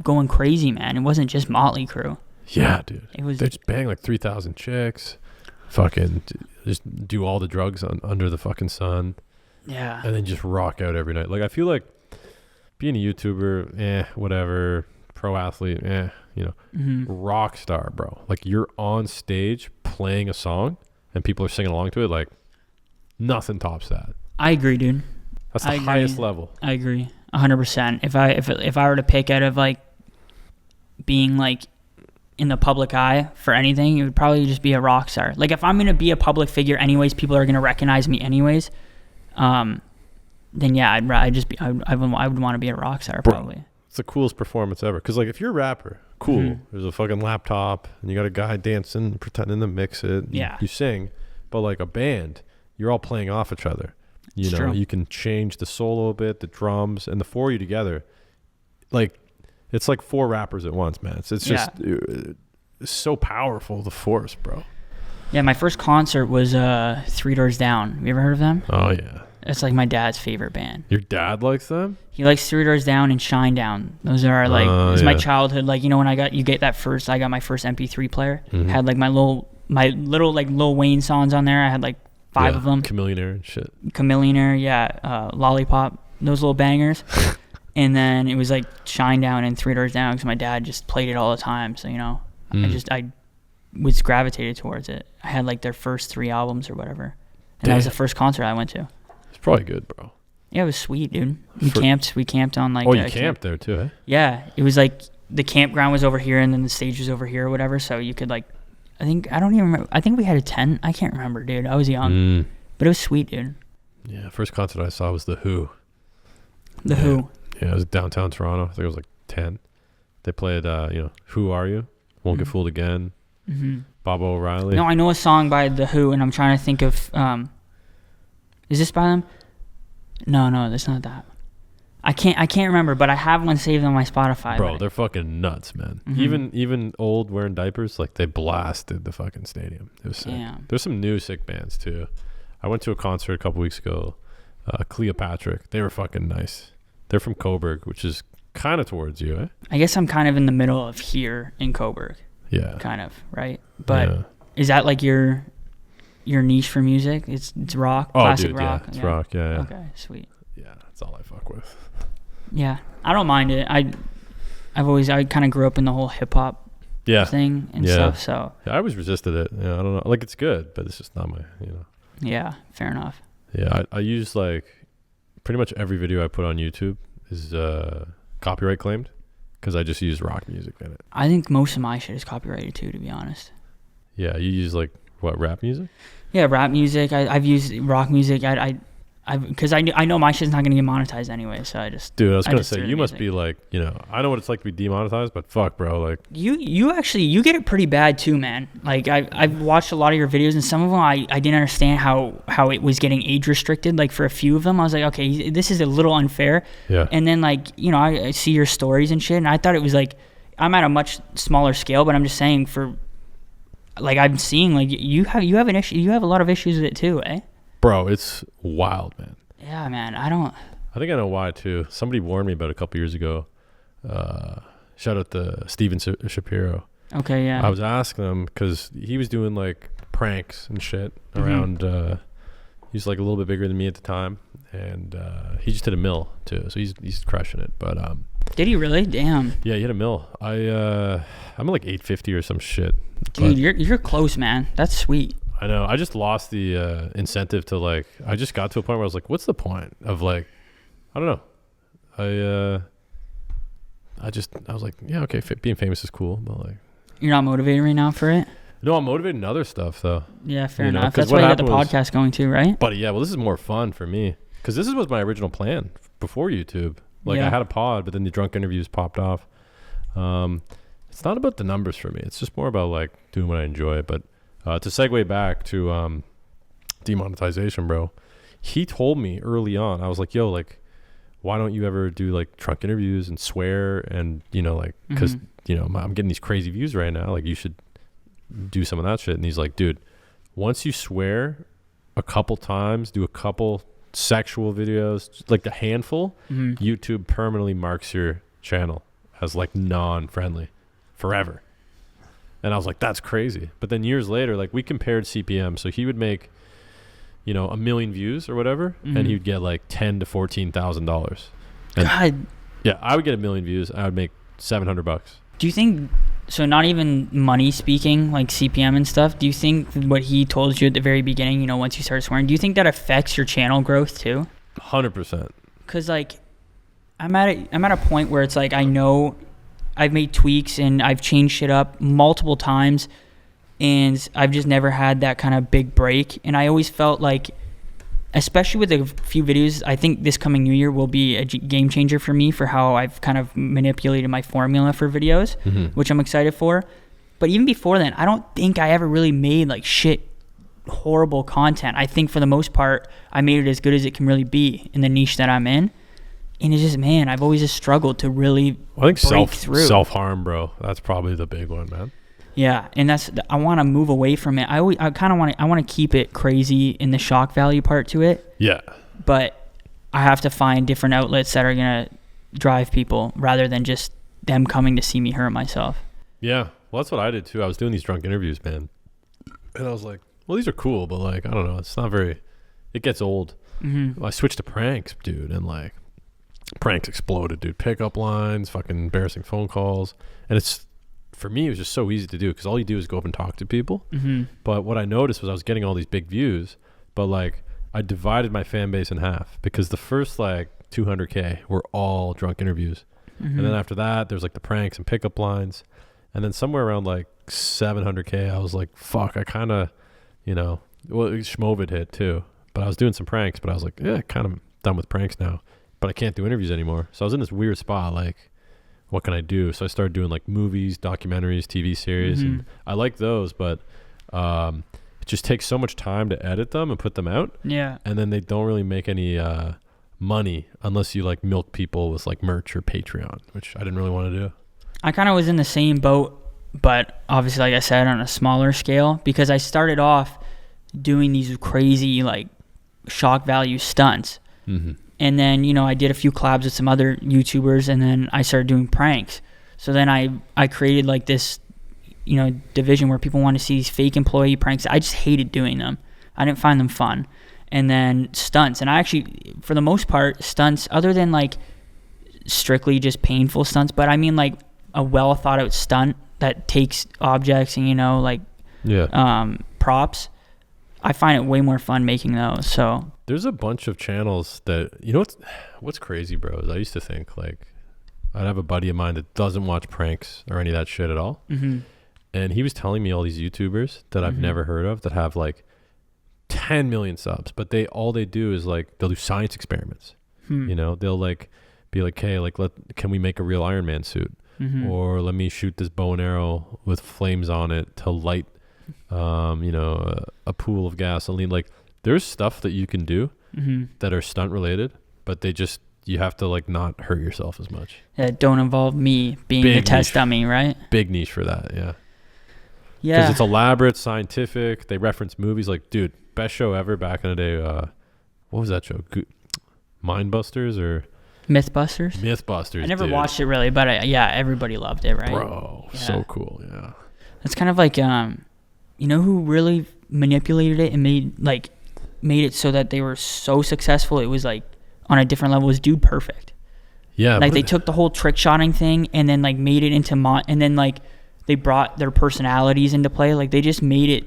going crazy, man. It wasn't just Motley Crue. Yeah, dude. It was. They just bang like 3,000 chicks. Fucking just do all the drugs under the fucking sun. Yeah. And then just rock out every night. Like, I feel like being a YouTuber, whatever. Pro athlete, Rockstar, bro. Like, you're on stage playing a song and people are singing along to it. Like, nothing tops that. I agree, dude. That's the highest level. I agree 100%. If I were to pick out of like being like in the public eye for anything, it would probably just be a rock star. Like, if I'm gonna be a public figure anyways, people are gonna recognize me anyways. Then yeah, I would want to be a rock star probably. It's the coolest performance ever. Because, like, if you're a rapper, cool. There's a fucking laptop, and you got a guy dancing, pretending to mix it. You sing. But, like, a band, you're all playing off each other. You know, you can change the solo a bit, the drums, and the four of you together. Like, it's like 4 rappers at once, man. It's just it's so powerful, the force, bro. Yeah, my first concert was 3 Doors Down. Have you ever heard of them? Oh, yeah. It's like my dad's favorite band. Your dad likes them? He likes 3 Doors Down and Shine Down. Those are like, it's my childhood. Like, you know, when I got my first MP3 player. Had like my little like Lil Wayne songs on there. I had like 5 of them. Chameleonaire and shit. Chameleonaire, Lollipop, those little bangers. And then it was like Shine Down and 3 Doors Down because my dad just played it all the time. So, you know, I was gravitated towards it. I had like their first 3 albums or whatever. And that was the first concert I went to. It's probably good, bro. Yeah, it was sweet, dude. We camped on like. Oh, you camped there too, eh? Yeah, it was like the campground was over here and then the stage was over here or whatever. So you could like, I don't even remember. I think we had a tent. I can't remember, dude. I was young, but it was sweet, dude. Yeah, first concert I saw was The Who. The Who. Yeah, it was downtown Toronto. I think it was like 10. They played, Who Are You? Won't Get Fooled Again. Bobo O'Reilly. No, I know a song by The Who, and I'm trying to think of. Is this by them? No, that's not that. I can't remember, but I have one saved on my Spotify. Bro, they're fucking nuts, man. Even old wearing diapers, like they blasted the fucking stadium. It was sick. Damn. There's some new sick bands too. I went to a concert a couple weeks ago. Cleopatra. They were fucking nice. They're from Coburg, which is kind of towards you, eh? I guess I'm kind of in the middle of here in Coburg. Yeah. Kind of, right? But is that like your niche for music? It's rock, classic rock. Yeah, it's rock. Yeah. Okay, sweet. Yeah, that's all I fuck with. Yeah, I don't mind it. I kind of grew up in the whole hip hop thing and stuff. So I always resisted it. Yeah, I don't know. Like, it's good, but it's just not my. Yeah, fair enough. Yeah, I use like pretty much every video I put on YouTube is copyright claimed because I just use rock music in it. I think most of my shit is copyrighted too, to be honest. Yeah, you use like what, rap music? Yeah, rap music. I've used rock music. Because I know my shit's not gonna get monetized anyway, so I just. Dude, I was gonna say you must be like, I know what it's like to be demonetized, but fuck, bro, like. You actually get it pretty bad too, man. Like I've watched a lot of your videos, and some of them I didn't understand how it was getting age restricted. Like for a few of them, I was like, okay, this is a little unfair. Yeah. And then like I see your stories and shit, and I thought it was like, I'm at a much smaller scale, but I'm just saying for. Like I'm seeing, like you have an issue. You have a lot of issues with it too, eh? Bro, it's wild, man. Yeah, man. I think I know why too. Somebody warned me about it a couple years ago. Shout out to Steven Shapiro. Okay, yeah. I was asking him because he was doing like pranks and shit around. He's like a little bit bigger than me at the time, and he just did a mill too, so he's crushing it. But did he really? Damn. Yeah, he had a mill. I'm at like 850 or some shit. Dude, you're close, man. That's sweet. I know. I just lost the incentive to like. I just got to a point where I was like, "What's the point of like?" I don't know. I was like, "Yeah, okay, being famous is cool," but like. You're not motivated right now for it? No, I'm motivated in other stuff though. Yeah, fair enough. That's why you got the podcast going too, right? But yeah, well, this is more fun for me because this was my original plan before YouTube. Like I had a pod, but then the drunk interviews popped off. It's not about the numbers for me. It's just more about like doing what I enjoy. But to segue back to demonetization, bro, he told me early on, I was like, yo, like, why don't you ever do like drunk interviews and swear and, like, because, I'm getting these crazy views right now. Like, you should do some of that shit. And he's like, dude, once you swear a couple times, do a couple sexual videos, like a handful, YouTube permanently marks your channel as like non-friendly forever. And I was like, that's crazy. But then years later, like we compared CPM. So he would make, 1 million views or whatever, and he would get like $10,000 to $14,000. God, Yeah, I would get 1 million views. I would make $700. Do you think, so not even money speaking, like CPM and stuff, do you think what he told you at the very beginning, you know, once you start swearing, do you think that affects your channel growth too? 100%. Because like I'm at a point where it's like I know I've made tweaks and I've changed shit up multiple times, and I've just never had that kind of big break. And I always felt like, especially with a few videos, I think this coming new year will be a game changer for me for how I've kind of manipulated my formula for videos, which I'm excited for. But even before then, I don't think I ever really made like horrible content. I think for the most part, I made it as good as it can really be in the niche that I'm in. And it's just, man, I've always just struggled to really break through. Self-harm, bro. That's probably the big one, man. Yeah, and I want to move away from it. I kind of want to keep it crazy in the shock value part to it. Yeah. But I have to find different outlets that are going to drive people rather than just them coming to see me hurt myself. Yeah. Well, that's what I did too. I was doing these drunk interviews, man. And I was like, well, these are cool, but like, I don't know. It's not very, it gets old. I switched to pranks, dude. And like, pranks exploded, dude. Pickup lines, fucking embarrassing phone calls. And it's, for me, it was just so easy to do because all you do is go up and talk to people. But what I noticed was I was getting all these big views, but like I divided my fan base in half because the first like 200K were all drunk interviews. And then after that, there's like the pranks and pickup lines. And then somewhere around like 700K, I was like, fuck, I kind of, you know, well, Schmovid hit too. But I was doing some pranks, but I was like, yeah, kind of done with pranks now. But I can't do interviews anymore. So I was in this weird spot, like, what can I do? So I started doing like movies, documentaries, TV series, and I like those, but it just takes so much time to edit them and put them out. Yeah. And then they don't really make any money unless you like milk people with like merch or Patreon, which I didn't really want to do. I kind of was in the same boat, but obviously, like I said, on a smaller scale, because I started off doing these crazy like shock value stunts. And then, you know, I did a few collabs with some other YouTubers, and then I started doing pranks. So then I created like this, you know, division where people want to see these fake employee pranks. I just hated doing them. I didn't find them fun. And then stunts. And I actually, for the most part, stunts, other than like strictly just painful stunts, but I mean like a well thought out stunt that takes objects and, you know, like props. I find it way more fun making those. So there's a bunch of channels that, you know, what's crazy, bro, is I used to think like I'd have a buddy of mine that doesn't watch pranks or any of that shit at all. And he was telling me all these YouTubers that I've never heard of that have like 10 million subs, but all they do is like, they'll do science experiments. You know, they'll like be like, hey, like, can we make a real Iron Man suit? Or let me shoot this bow and arrow with flames on it to light you know, a pool of gasoline. Like there's stuff that you can do that are stunt related, but you have to like not hurt yourself as much. That don't involve me being the test dummy, right? Big niche for that. Yeah. Because it's elaborate, scientific. They reference movies. Like, dude, best show ever back in the day. What was that show? Mindbusters or Mythbusters? Mythbusters. I never watched it really, but everybody loved it, right? Bro, so cool. Yeah. It's kind of like, you know who really manipulated it and made it so that they were so successful? It was like on a different level. It was Dude Perfect. Yeah. Like they took the whole trick shotting thing and then like made it into and then like they brought their personalities into play. Like they just made it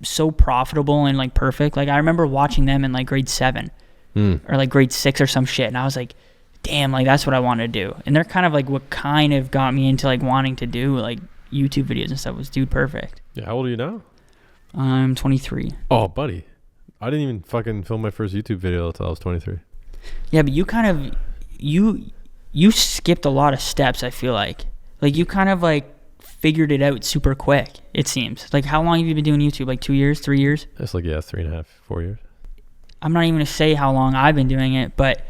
so profitable and like perfect. Like I remember watching them in like grade 7 or like grade 6 or some shit. And I was like, damn, like that's what I want to do. And they're kind of like what kind of got me into like wanting to do like YouTube videos and stuff was Dude Perfect. Yeah, how old are you now? I'm 23. Oh, buddy. I didn't even fucking film my first YouTube video until I was 23. Yeah, but you kind of, you skipped a lot of steps, I feel like. Like you kind of like figured it out super quick, it seems. Like how long have you been doing YouTube? Like 2 years, 3 years? It's like, 3.5, 4 years. I'm not even going to say how long I've been doing it, but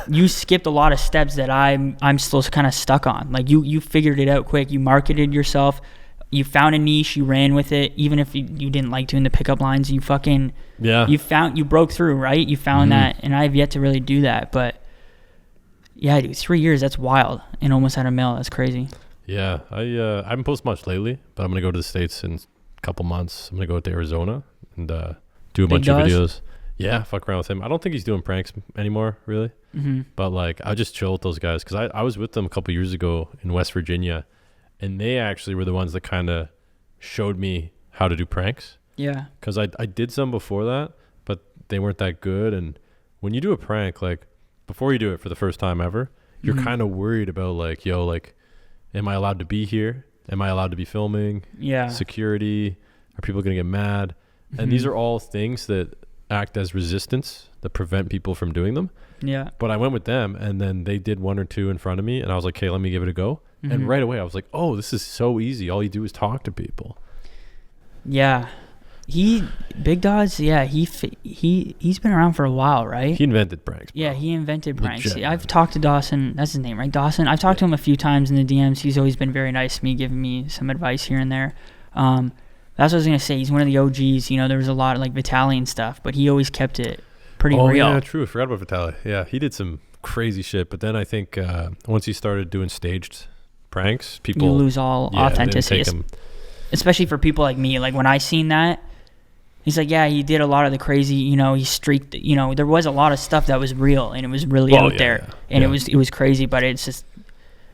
you skipped a lot of steps that I'm still kind of stuck on. Like you figured it out quick. You marketed yourself. You found a niche. You ran with it. Even if you didn't like doing the pickup lines, you fucking you broke through, right? You found that, and I've yet to really do that. But yeah, dude, 3 years. That's wild, and almost at $1 million. That's crazy. Yeah, I haven't posted much lately, but I'm gonna go to the States in a couple months. I'm gonna go to Arizona and do a bunch of videos. Yeah, fuck around with him. I don't think he's doing pranks anymore, really. Mm-hmm. But like, I just chill with those guys because I was with them a couple years ago in West Virginia, and they actually were the ones that kind of showed me how to do pranks. Yeah. Because I did some before that, but they weren't that good. And when you do a prank, like before you do it for the first time ever, you're kind of worried about like, yo, like, am I allowed to be here? Am I allowed to be filming? Yeah. Security? Are people going to get mad? And these are all things that act as resistance that prevent people from doing them. Yeah. But I went with them, and then they did one or two in front of me, and I was like, okay, let me give it a go. And right away I was like, oh, this is so easy. All you do is talk to people. Yeah. Big Dawes, yeah, he's been around for a while, right? He invented pranks. Bro. Yeah, he invented pranks. Legit, I've talked to Dawson. That's his name, right? Dawson. I've talked to him a few times in the DMs. He's always been very nice to me, giving me some advice here and there. That's what I was going to say. He's one of the OGs. You know, there was a lot of like Vitaly and stuff, but he always kept it pretty real. Oh, yeah, true. I forgot about Vitaly. Yeah, he did some crazy shit. But then I think once he started doing staged pranks, people... You lose all authenticity. Didn't take him. Especially for people like me. Like when I seen that, he's like, yeah, he did a lot of the crazy, you know, he streaked, you know, there was a lot of stuff that was real and it was really out there. And it was crazy, but it's just,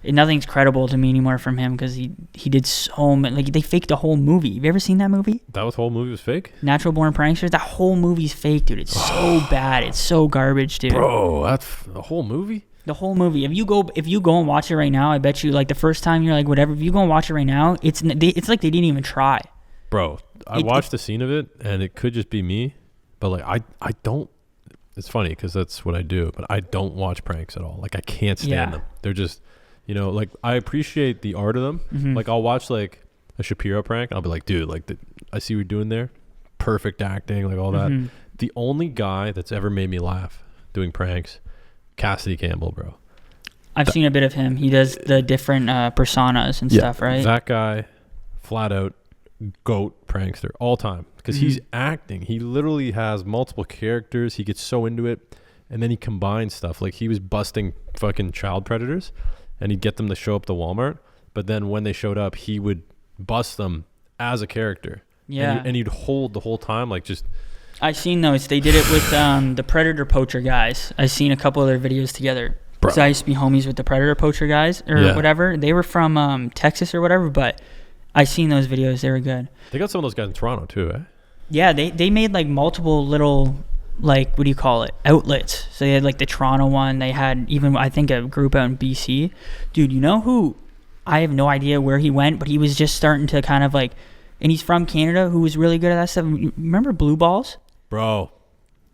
nothing's credible to me anymore from him because he did so much. Like they faked the whole movie. Have you ever seen that movie? That whole movie was fake? Natural Born Pranksters. That whole movie's fake, dude. It's so bad. It's so garbage, dude. Bro, that's the whole movie? The whole movie. If you go and watch it right now, I bet you like the first time you're like whatever. If you go and watch it right now, it's like they didn't even try. Bro, I watched the scene of it, and it could just be me, but like I don't. It's funny because that's what I do, but I don't watch pranks at all. Like I can't stand them. They're just, you know, like I appreciate the art of them. Like I'll watch like a Shapiro prank, and I'll be like, dude, like I see what you're doing there, perfect acting, like all that. The only guy that's ever made me laugh doing pranks, Cassidy Campbell, bro. I've seen a bit of him. He does the different personas and stuff, right? That guy, flat out GOAT prankster all time because he's acting. He literally has multiple characters. He gets so into it, and then he combines stuff. Like he was busting fucking child predators, and he'd get them to show up to Walmart. But then when they showed up, he would bust them as a character. Yeah, and he'd hold the whole time, like just. I've seen those. They did it with the Predator Poacher guys. I've seen a couple of their videos together. Because I used to be homies with the Predator Poacher guys or whatever. They were from Texas or whatever, but I seen those videos. They were good. They got some of those guys in Toronto too, eh? Yeah, they made like multiple little, like, what do you call it, outlets. So they had like the Toronto one. They had even, I think, a group out in BC. Dude, you know who? I have no idea where he went, but he was just starting to kind of like, and he's from Canada, who was really good at that stuff. Remember Blue Balls? Bro,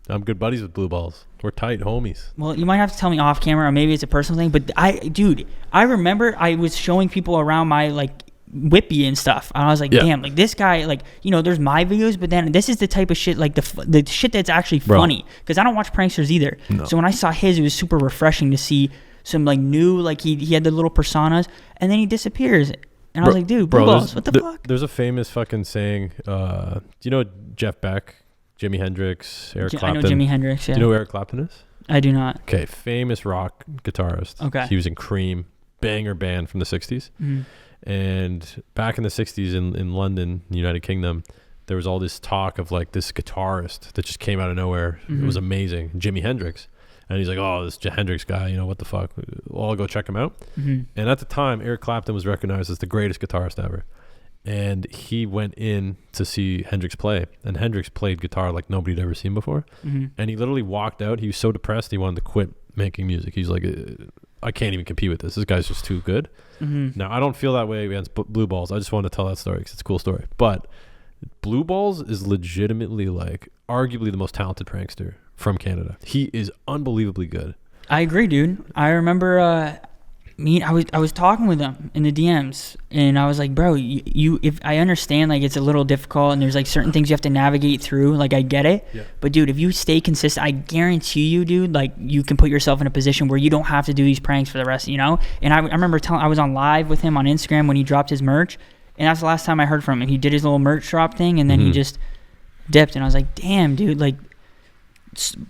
I'm good buddies with Blue Balls. We're tight homies. Well, you might have to tell me off camera, or maybe it's a personal thing. But I remember I was showing people around my like Whippy and stuff. And I was like, damn, like this guy, like, you know, there's my videos, but then this is the type of shit, like the shit that's actually funny. Because I don't watch pranksters either. No. So when I saw his, it was super refreshing to see some like new, like he had the little personas, and then he disappears. And I was like, dude, Blue Balls, what the fuck? There's a famous fucking saying. Do you know Jeff Beck? Jimi Hendrix, Eric Clapton. I know Jimi Hendrix, yeah. Do you know who Eric Clapton is? I do not. Okay, famous rock guitarist. Okay. He was in Cream, banger band from the 60s. And back in the 60s in London, the United Kingdom, there was all this talk of like this guitarist that just came out of nowhere. It was amazing. Jimi Hendrix. And he's like, oh, this Hendrix guy, you know, what the fuck? Well, I'll go check him out. And at the time, Eric Clapton was recognized as the greatest guitarist ever. And he went in to see Hendrix play, and Hendrix played guitar like nobody had ever seen before. And he literally walked out. He was so depressed he wanted to quit making music. He's like, I can't even compete with this. This guy's just too good. Now, I don't feel that way against Blue Balls. I just wanted to tell that story because it's a cool story. But Blue Balls is legitimately like arguably the most talented prankster from Canada. He is unbelievably good. I agree, dude. I remember I was talking with him in the DMs, and I was like, bro, you if I understand like it's a little difficult and there's like certain things you have to navigate through, like I get it. But dude, if you stay consistent, I guarantee you, dude, like you can put yourself in a position where you don't have to do these pranks for the rest, you know? And I remember I was on live with him on Instagram when he dropped his merch, and that's the last time I heard from him. He did his little merch drop thing, and then he just dipped, and I was like, damn, dude, like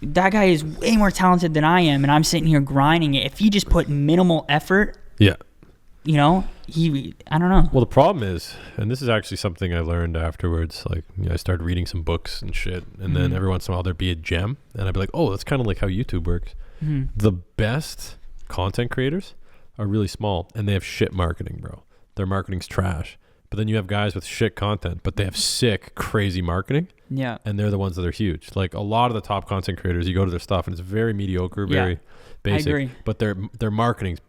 that guy is way more talented than I am, and I'm sitting here grinding it. If he just put minimal effort, I don't know. Well, the problem is, and this is actually something I learned afterwards, like, I started reading some books and shit, and then every once in a while there'd be a gem, and I'd be like, oh, that's kind of like how YouTube works. The best content creators are really small, and they have shit marketing, bro. Their marketing's trash. But then you have guys with shit content, but they have sick, crazy marketing. Yeah. And they're the ones that are huge. Like, a lot of the top content creators, you go to their stuff, and it's very mediocre, very basic. I agree. But their marketing's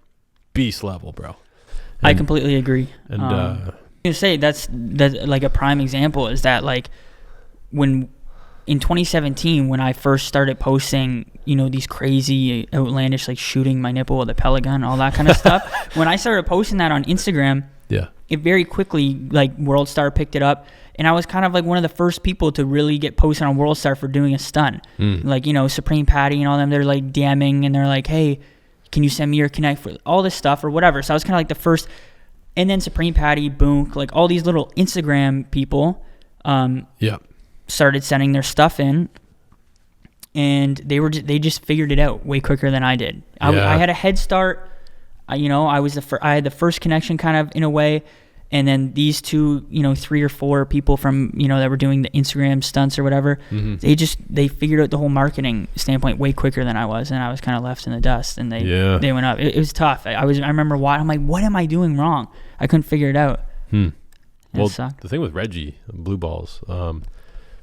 beast level, bro. And I completely agree. And I was gonna say that's like a prime example is that, like, when in 2017 when I first started posting, these crazy outlandish, like, shooting my nipple with a pellet gun, all that kind of stuff. When I started posting that on Instagram, it very quickly, like, WorldStar picked it up, and I was kind of like one of the first people to really get posted on WorldStar for doing a stunt. Like, Supreme Patty and all them, they're like DMing and they're like, hey, can you send me your connect for all this stuff or whatever. So I was kind of like the first. And then Supreme Patty, Boonk, like all these little Instagram people started sending their stuff in, and they just figured it out way quicker than I did. I had a head start. I had the first connection kind of in a way, and then these two, 3 or 4 people from, that were doing the Instagram stunts or whatever, they figured out the whole marketing standpoint way quicker than I was, and I was kind of left in the dust, and they went up. It was tough. I remember I'm like, what am I doing wrong? I couldn't figure it out. Well, the thing with Reggie, Blue Balls,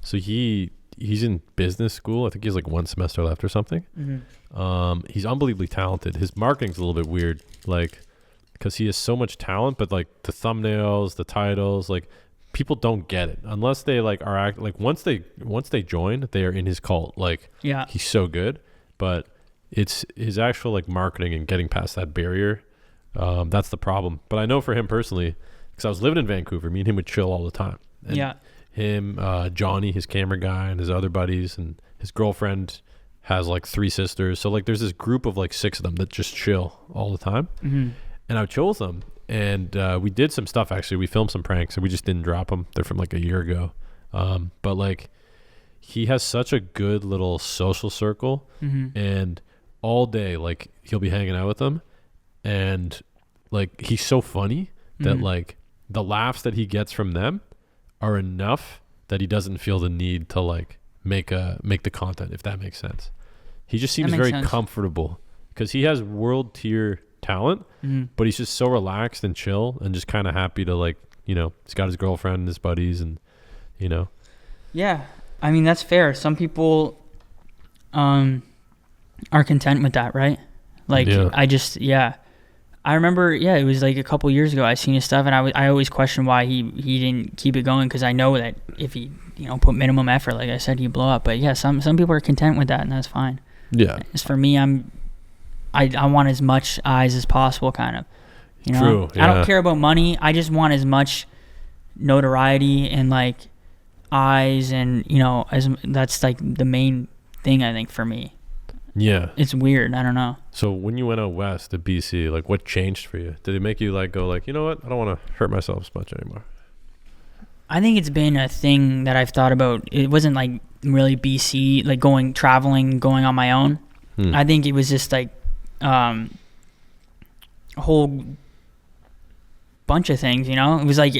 so he's in business school. I think he has like 1 semester left or something. He's unbelievably talented. His marketing's a little bit weird, like, because he has so much talent, but like the thumbnails, the titles, like, people don't get it unless they like are once they join, they are in his cult. Like, he's so good, but it's his actual like marketing and getting past that barrier. That's the problem. But I know for him personally, because I was living in Vancouver, me and him would chill all the time. And him, Johnny, his camera guy, and his other buddies, and his girlfriend has like 3 sisters. So like there's this group of like 6 of them that just chill all the time. And I would chill with them. And we did some stuff, actually. We filmed some pranks, and we just didn't drop them. They're from like a year ago. But like, he has such a good little social circle. And all day, like, he'll be hanging out with them. And like, he's so funny that like the laughs that he gets from them are enough that he doesn't feel the need to like make the content, if that makes sense. He just seems very comfortable because he has world tier talent, but he's just so relaxed and chill and just kind of happy to, like, he's got his girlfriend and his buddies, and yeah, I mean, that's fair. Some people are content with that, right? Like, I remember, it was like a couple years ago I seen his stuff, and I always questioned why he didn't keep it going, because I know that if he put minimum effort, like I said, he'd blow up. But yeah, some people are content with that, and that's fine. As for me, I want as much eyes as possible, kind of. True. I don't care about money. I just want as much notoriety and like eyes, and that's like the main thing, I think, for me. Yeah. It's weird. I don't know. So when you went out west to BC, like, what changed for you? Did it make you like go like, you know what? I don't want to hurt myself as much anymore. I think it's been a thing that I've thought about. It wasn't like really BC, like traveling, going on my own. I think it was just like a whole bunch of things, It was like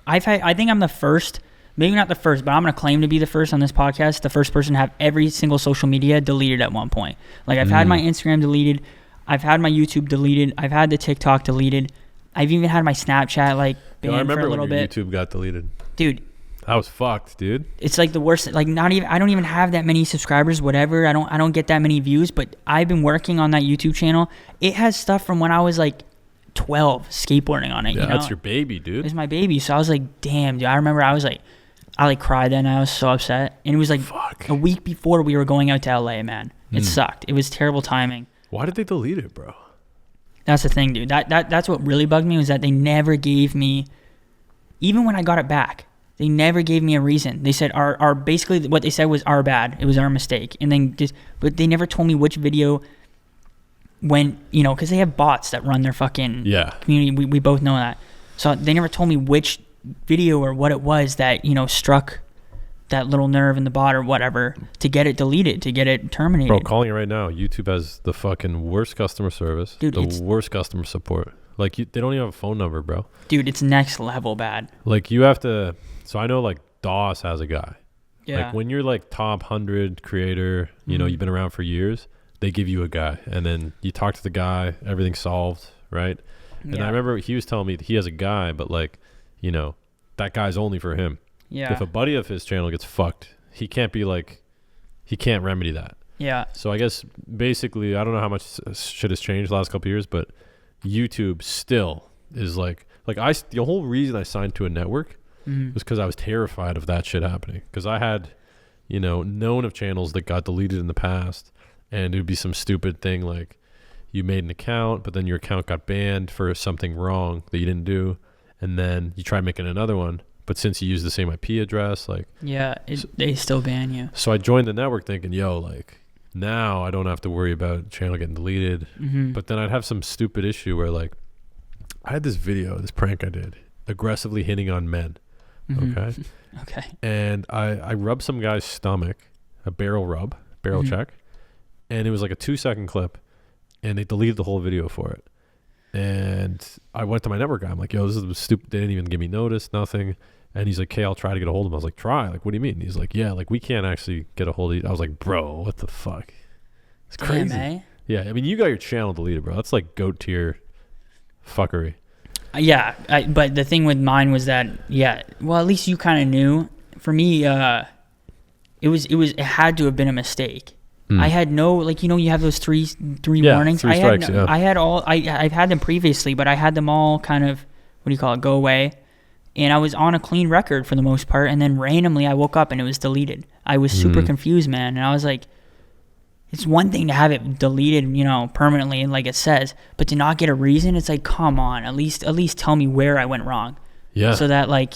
I think I'm the first, maybe not the first, but I'm going to claim to be the first on this podcast, the first person to have every single social media deleted at one point. Like, I've had my Instagram deleted. I've had my YouTube deleted. I've had the TikTok deleted. I've even had my Snapchat, like, banned for a little bit. I remember when your YouTube got deleted. Dude. I was fucked, dude. It's like the worst. Like, I don't even have that many subscribers, whatever. I don't get that many views, but I've been working on that YouTube channel. It has stuff from when I was like 12 skateboarding on it. Yeah, that's your baby, dude. It's my baby. So I was like, damn, dude. I remember I cried then. I was so upset. And it was like a week before we were going out to LA, man. It sucked. It was terrible timing. Why did they delete it, bro? That's the thing, dude. That's what really bugged me, was that they never gave me, even when I got it back, they never gave me a reason. They said our basically what they said was our bad. It was our mistake. And then but they never told me which video went, because they have bots that run their fucking community. We both know that. So they never told me which video or what it was that, struck that little nerve in the bot or whatever to get it deleted, to get it terminated. Bro, calling it right now. YouTube has the fucking worst customer service. Dude, the worst customer support. Like, they don't even have a phone number, bro. Dude, it's next level bad. Like, you have to... So, I know, like, DOS has a guy. Yeah. Like, when you're, like, top 100 creator, you know, you've been around for years, they give you a guy. And then you talk to the guy, everything's solved, right? And I remember he was telling me that he has a guy, but, like, you know, that guy's only for him. Yeah. If a buddy of his channel gets fucked, he can't be like, he can't remedy that. Yeah. So I guess basically, I don't know how much shit has changed the last couple of years, but YouTube still is the whole reason I signed to a network was because I was terrified of that shit happening. Because I had, you know, known of channels that got deleted in the past, and it would be some stupid thing like you made an account, but then your account got banned for something wrong that you didn't do, and then you try making another one. But since you use the same IP address, like... Yeah, they still ban you. So I joined the network thinking, yo, like, now I don't have to worry about channel getting deleted. But then I'd have some stupid issue where, like, I had this prank I did, aggressively hitting on men, okay? Okay. And I rubbed some guy's stomach, a barrel check, and it was like a 2-second clip, and they deleted the whole video for it. And I went to my network guy. I'm like, yo, this is stupid. They didn't even give me notice, nothing. And he's like, okay, I'll try to get a hold of him. I was like, try? Like, what do you mean? And he's like, yeah, like, we can't actually get a hold of you. I was like, bro, what the fuck? It's crazy. Damn, eh? Yeah, I mean, you got your channel deleted, bro. That's like goat tier fuckery. Yeah, but the thing with mine was that, well, at least you kind of knew. For me, it had to have been a mistake. I had no, like, you know, you have those three warnings. 3 strikes, I've had them previously, but I had them all kind of, what do you call it, go away. And I was on a clean record for the most part, and then randomly I woke up and it was deleted. I was super confused, man, and I was like, it's one thing to have it deleted, you know, permanently, and like it says, but to not get a reason, it's like, come on, at least tell me where I went wrong. Yeah. So that, like,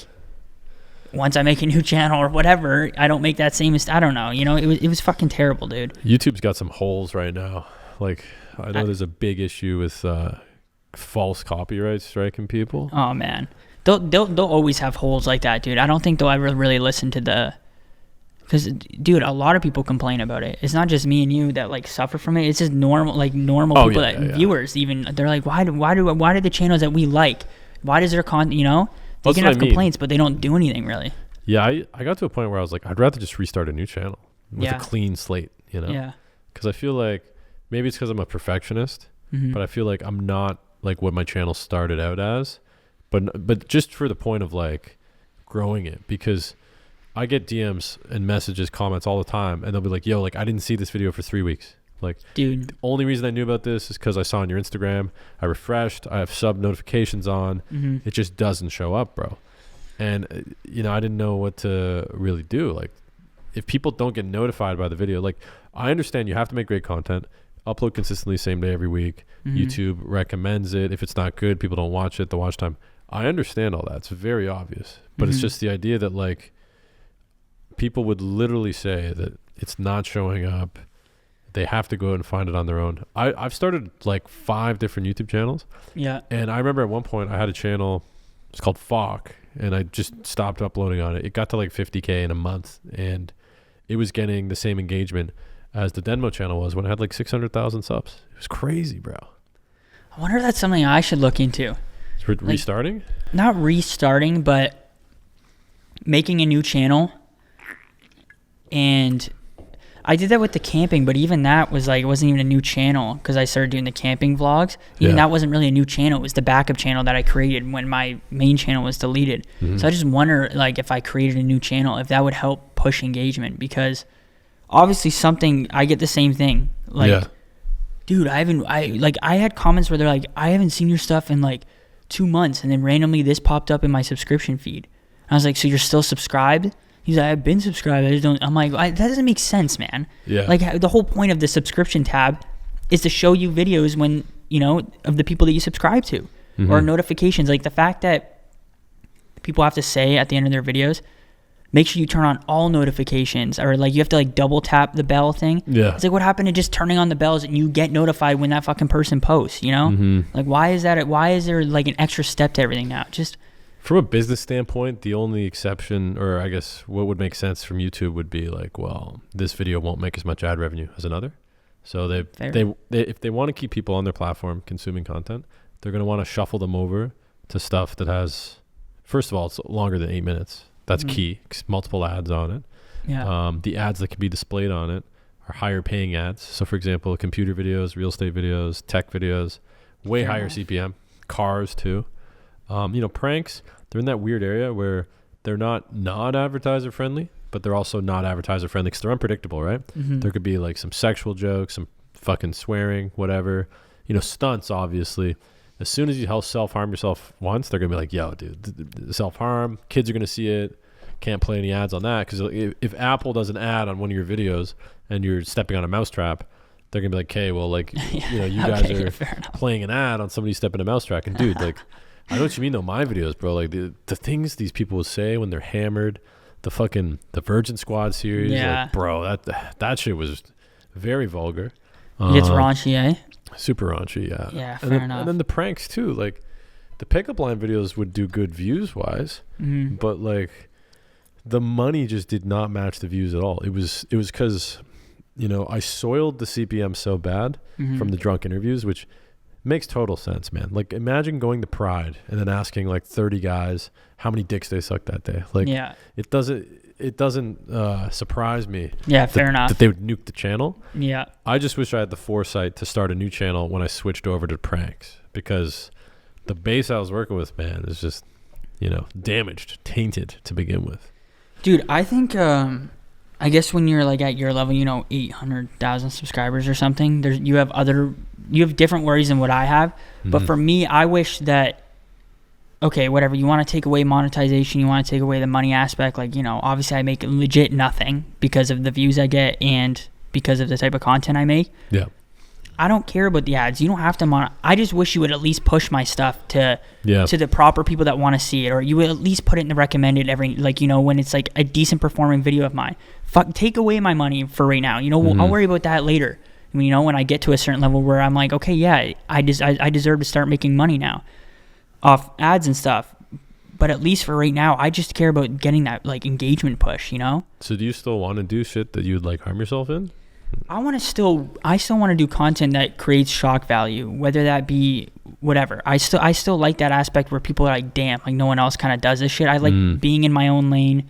once I make a new channel or whatever, I don't make that same mistake. I don't know, you know, it was fucking terrible, dude. YouTube's got some holes right now. Like, I know there's a big issue with false copyright striking people. Oh man. They'll always have holes like that, dude. I don't think they'll ever really listen to because, dude, a lot of people complain about it. It's not just me and you that, like, suffer from it. It's just normal people viewers even. They're like, why do the channels that we like, why does their content, you know, they can have complaints, but they don't do anything really. Yeah, I got to a point where I was like, I'd rather just restart a new channel with a clean slate, you know? Yeah. Because I feel like maybe it's because I'm a perfectionist, but I feel like I'm not like what my channel started out as. But just for the point of, like, growing it, because I get DMs and messages, comments all the time, and they'll be like, yo, like, I didn't see this video for 3 weeks. Like, dude, the only reason I knew about this is because I saw on your Instagram. I refreshed. I have sub notifications on. It just doesn't show up, bro. And, you know, I didn't know what to really do. Like, if people don't get notified by the video, like, I understand you have to make great content, upload consistently, same day, every week. YouTube recommends it. If it's not good, people don't watch it. The watch time. I understand all that. It's very obvious. But it's just the idea that, like, people would literally say that it's not showing up. They have to go out and find it on their own. I've started, like, 5 different YouTube channels. Yeah. And I remember at one point I had a channel, it's called Falk, and I just stopped uploading on it. It got to, like, 50K in a month, and it was getting the same engagement as the Denmo channel was when I had, like, 600,000 subs. It was crazy, bro. I wonder if that's something I should look into. Restarting? Not restarting, but making a new channel. And I did that with the camping, but even that was like, it wasn't even a new channel because I started doing the camping vlogs. Even that wasn't really a new channel. It was the backup channel that I created when my main channel was deleted. So I just wonder, like, if I created a new channel, if that would help push engagement, because obviously I get the same thing. Like, dude, I had comments where they're like, I haven't seen your stuff in like 2 months, and then randomly this popped up in my subscription feed. I was like, so you're still subscribed? He's like, I've been subscribed. I just don't. I'm like, that doesn't make sense, man. Yeah. Like, the whole point of the subscription tab is to show you videos when, you know, of the people that you subscribe to, or notifications. Like, the fact that people have to say at the end of their videos, make sure you turn on all notifications, or like you have to like double tap the bell thing. Yeah. It's like, what happened to just turning on the bells and you get notified when that fucking person posts, you know? Like, why is that? Why is there like an extra step to everything now? Just From a business standpoint, the only exception, or I guess what would make sense from YouTube would be like, well, this video won't make as much ad revenue as another. So they if they want to keep people on their platform consuming content, they're going to want to shuffle them over to stuff that has, first of all, it's longer than 8 minutes. That's key. Multiple ads on it. Yeah. The ads that can be displayed on it are higher paying ads. So for example, computer videos, real estate videos, tech videos, way higher CPM, cars too. Pranks, they're in that weird area where they're not advertiser friendly, but they're also not advertiser friendly because they're unpredictable, right? There could be like some sexual jokes, some fucking swearing, whatever. Stunts, obviously. As soon as you self-harm yourself once, they're going to be like, yo, dude, self-harm, kids are going to see it. Can't play any ads on that. Because if Apple does an ad on one of your videos and you're stepping on a mousetrap, they're going to be like, okay, well, like, you guys are playing an ad on somebody stepping a mousetrap. And dude, like, I know what you mean though. My videos, bro, like the things these people will say when they're hammered, the Virgin Squad series, like, bro, that shit was very vulgar. It's raunchy, eh? Super raunchy, yeah. Yeah, fair enough. And then the pranks too, like the pickup line videos would do good views wise, but like the money just did not match the views at all. It was because I soiled the CPM so bad from the drunk interviews, which makes total sense, man. Like imagine going to Pride and then asking like 30 guys how many dicks they sucked that day. Like it doesn't surprise me. Yeah, fair enough. That they would nuke the channel. Yeah. I just wish I had the foresight to start a new channel when I switched over to pranks, because the base I was working with, man, is just, damaged, tainted to begin with. Dude, I think I guess when you're like at your level, 800,000 subscribers or something, you have different worries than what I have. But for me, I wish that, okay, whatever, you want to take away monetization, you want to take away the money aspect, like, obviously I make legit nothing because of the views I get and because of the type of content I make. Yeah. I don't care about the ads. You don't have to I just wish you would at least push my stuff to the proper people that want to see it, or you would at least put it in the recommended when it's like a decent performing video of mine. Take away my money for right now. I'll worry about that later. When I get to a certain level where I'm like, okay, yeah, I deserve to start making money now off ads and stuff. But at least for right now, I just care about getting that like engagement push, So do you still want to do shit that you'd like harm yourself in? I still want to do content that creates shock value, whether that be whatever. I still like that aspect where people are like, damn, like no one else kind of does this shit. I like being in my own lane.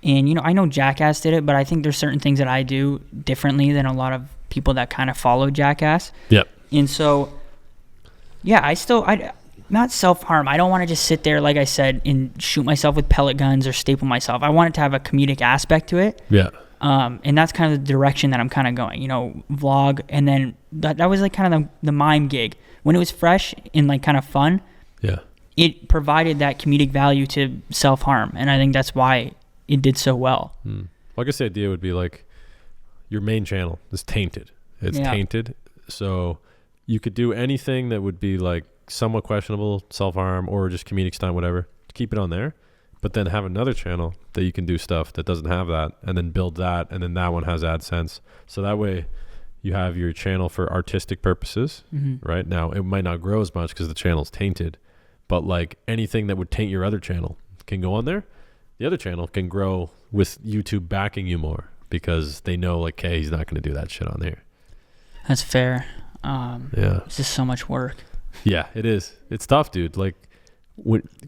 And, I know Jackass did it, but I think there's certain things that I do differently than a lot of people that kind of follow Jackass. Yep. And so, yeah, I not self-harm. I don't want to just sit there, like I said, and shoot myself with pellet guns or staple myself. I want it to have a comedic aspect to it. Yeah. And that's kind of the direction that I'm kind of going, vlog. And then that was like kind of the mime gig. When it was fresh and like kind of fun, it provided that comedic value to self-harm. And I think that's why it did so well. Well, I guess the idea would be like your main channel is tainted. It's tainted. So you could do anything that would be like somewhat questionable, self-harm, or just comedic stunt, whatever. Keep it on there. But then have another channel that you can do stuff that doesn't have that, and then build that, and then that one has AdSense. So that way you have your channel for artistic purposes, right? Now, it might not grow as much because the channel's tainted, but like anything that would taint your other channel can go on there. The other channel can grow with YouTube backing you more because they know like, hey, he's not going to do that shit on there. That's fair. It's just so much work. Yeah, it is. It's tough, dude. Like,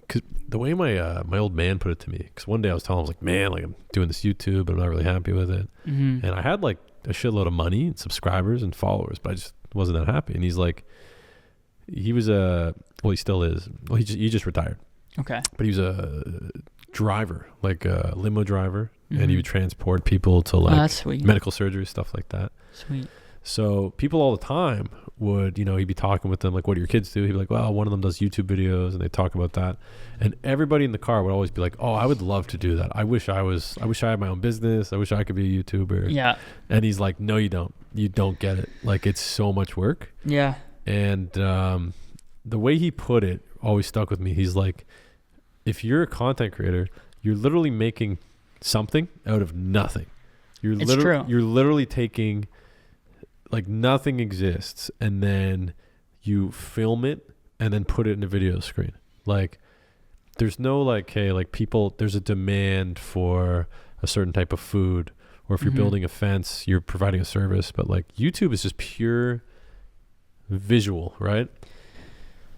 cause the way my old man put it to me, because one day I was telling him, I was like, man, like I'm doing this YouTube, but I'm not really happy with it. And I had like a shitload of money and subscribers and followers, but I just wasn't that happy. And he's like, he was he still is. Well, he just retired. Okay. But he was a driver, like a limo driver, and he would transport people to like medical surgery, stuff like that. Sweet. So people all the time would, he'd be talking with them, like, what do your kids do? He'd be like, well, one of them does YouTube videos, and they talk about that. And everybody in the car would always be like, oh, I would love to do that. I wish I had my own business. I wish I could be a YouTuber. Yeah. And he's like, no, you don't. You don't get it. Like, it's so much work. Yeah. And the way he put it always stuck with me. He's like, if you're a content creator, you're literally making something out of nothing. It's true. You're literally taking, like, nothing exists, and then you film it and then put it in a video screen. Like, there's no like, hey, like people, there's a demand for a certain type of food, or if you're building a fence, you're providing a service. But like YouTube is just pure visual, right?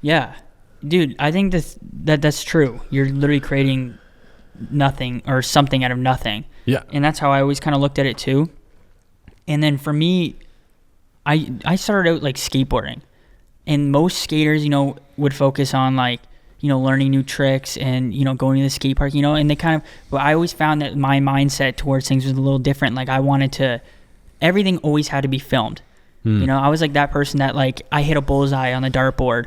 Yeah, dude, I think that's true. You're literally creating nothing or something out of nothing. Yeah. And that's how I always kind of looked at it too. And then for me, I started out like skateboarding, and most skaters, you know, would focus on like, you know, learning new tricks and, you know, going to the skate park, you know, and they kind of, but I always found that my mindset towards things was a little different. Like I wanted to, everything always had to be filmed. You know, I was like that person that like, I hit a bullseye on the dartboard.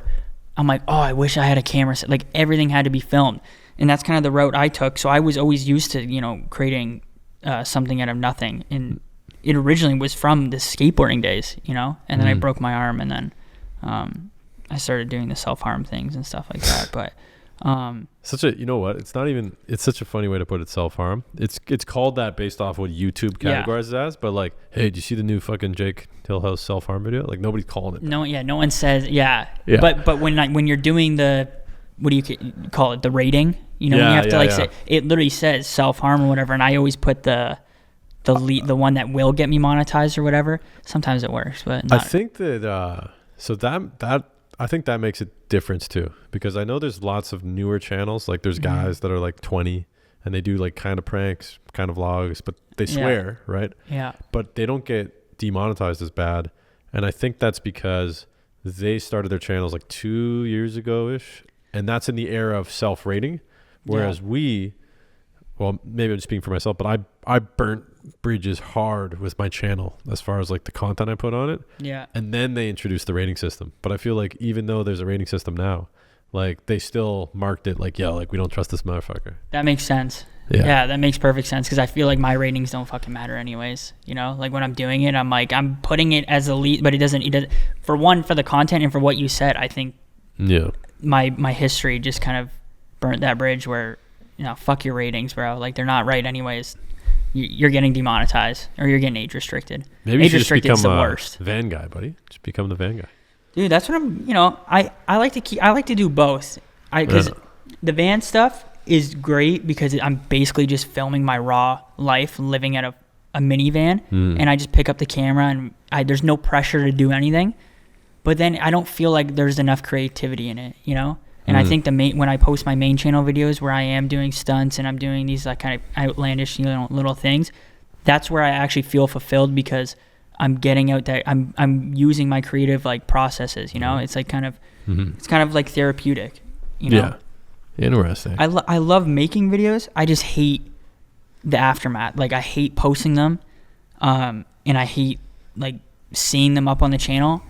I'm like, oh, I wish I had a camera set. Like everything had to be filmed. And that's kind of the route I took. So I was always used to, you know, creating something out of nothing. And it originally was from the skateboarding days, you know, and then I broke my arm, and then I started doing the self-harm things and stuff like that. But such a, you know what, it's not even, it's such a funny way to put it, self-harm. It's called that based off what YouTube categorizes it as, but like, hey, did you see the new fucking Jake Hillhouse self-harm video? Like nobody's calling it that. No one says but when you're doing the, what do you call it, the rating, you know, when you have to say, it literally says self-harm or whatever, and I always put the one that will get me monetized or whatever. Sometimes it works, but not. I think that so that I think that makes a difference too, because I know there's lots of newer channels, like there's guys that are like 20 and they do like kind of pranks, kind of vlogs, but they swear, right? Yeah. But they don't get demonetized as bad, and I think that's because they started their channels like 2 years ago ish, and that's in the era of self-rating, whereas well, maybe I'm just speaking for myself, but I burnt bridges hard with my channel as far as like the content I put on it. Yeah. And then they introduced the rating system. But I feel like even though there's a rating system now, like they still marked it like, yo, like we don't trust this motherfucker. That makes sense. Yeah, that makes perfect sense, because I feel like my ratings don't fucking matter anyways. You know, like when I'm doing it, I'm like, I'm putting it as a lead, but it doesn't, for the content and for what you said, I think my history just kind of burnt that bridge where, you know, fuck your ratings, bro. Like they're not right anyways. You're getting demonetized or you're getting age restricted. Maybe age restricted is the worst. Van guy, buddy. Just become the van guy. Dude, that's what I'm. You know, I like to do both. Because the van stuff is great because I'm basically just filming my raw life, living at a minivan, and I just pick up the camera and there's no pressure to do anything. But then I don't feel like there's enough creativity in it, you know. And I think when I post my main channel videos where I am doing stunts and I'm doing these like kind of outlandish, you know, little things, that's where I actually feel fulfilled, because I'm getting out that I'm using my creative like processes, you know. It's like kind of it's kind of like therapeutic, you know. Yeah, interesting. I love making videos. I just hate the aftermath. Like I hate posting them, and I hate like seeing them up on the channel.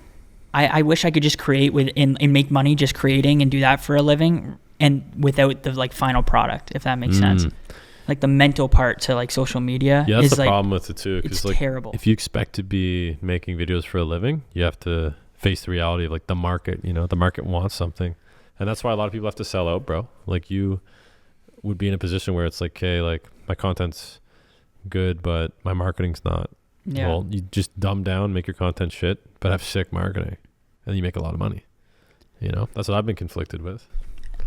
I wish I could just create and make money just creating and do that for a living, and without the like final product, if that makes sense. Like the mental part to like social media. Yeah, that's is the like, problem with it too. It's like, terrible. If you expect to be making videos for a living, you have to face the reality of like the market. You know, the market wants something, and that's why a lot of people have to sell out, bro. Like you would be in a position where it's like, okay, like my content's good, but my marketing's not. Yeah. Well, you just dumb down, make your content shit, but have sick marketing, and you make a lot of money. You know, that's what I've been conflicted with.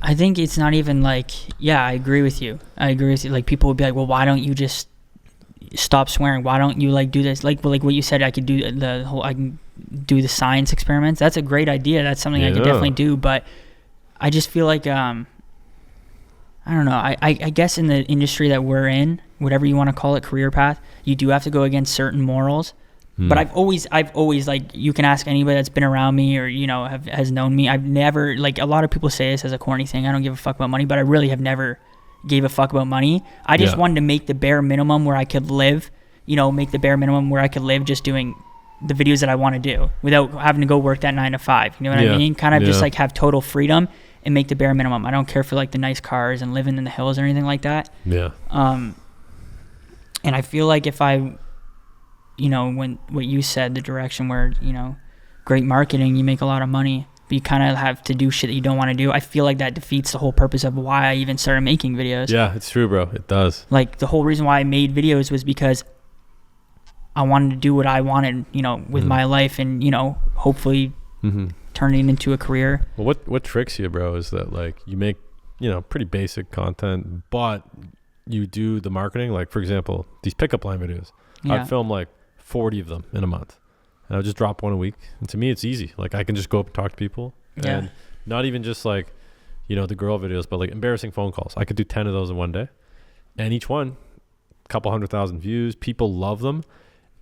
I think it's not even like, I agree with you. Like people would be like, well, why don't you just stop swearing? Why don't you like do this? Like what you said, I could do I can do the science experiments. That's a great idea. That's something I could definitely do. But I just feel like, I don't know. I guess in the industry that we're in, whatever you want to call it, career path, you do have to go against certain morals. But I've always like, you can ask anybody that's been around me or, you know, has known me. I've never, like, a lot of people say this as a corny thing, I don't give a fuck about money, but I really have never gave a fuck about money. I just wanted to make the bare minimum where I could live, you know, just doing the videos that I want to do without having to go work that 9 to 5. You know what I mean? Kind of just like have total freedom and make the bare minimum. I don't care for like the nice cars and living in the hills or anything like that. Yeah. And I feel like if I, you know, when what you said, the direction where, you know, great marketing, you make a lot of money, but you kind of have to do shit that you don't want to do. I feel like that defeats the whole purpose of why I even started making videos. Yeah, it's true, bro. It does. Like the whole reason why I made videos was because I wanted to do what I wanted, you know, with my life, and, you know, hopefully turning it into a career. Well, what tricks you, bro, is that like you make pretty basic content, but you do the marketing. Like, for example, these pickup line videos. Yeah. I'd film like 40 of them in a month. And I would just drop one a week. And to me, it's easy. Like, I can just go up and talk to people. Yeah. And not even just like, the girl videos, but like embarrassing phone calls. I could do 10 of those in one day. And each one, a couple 100,000 views. People love them.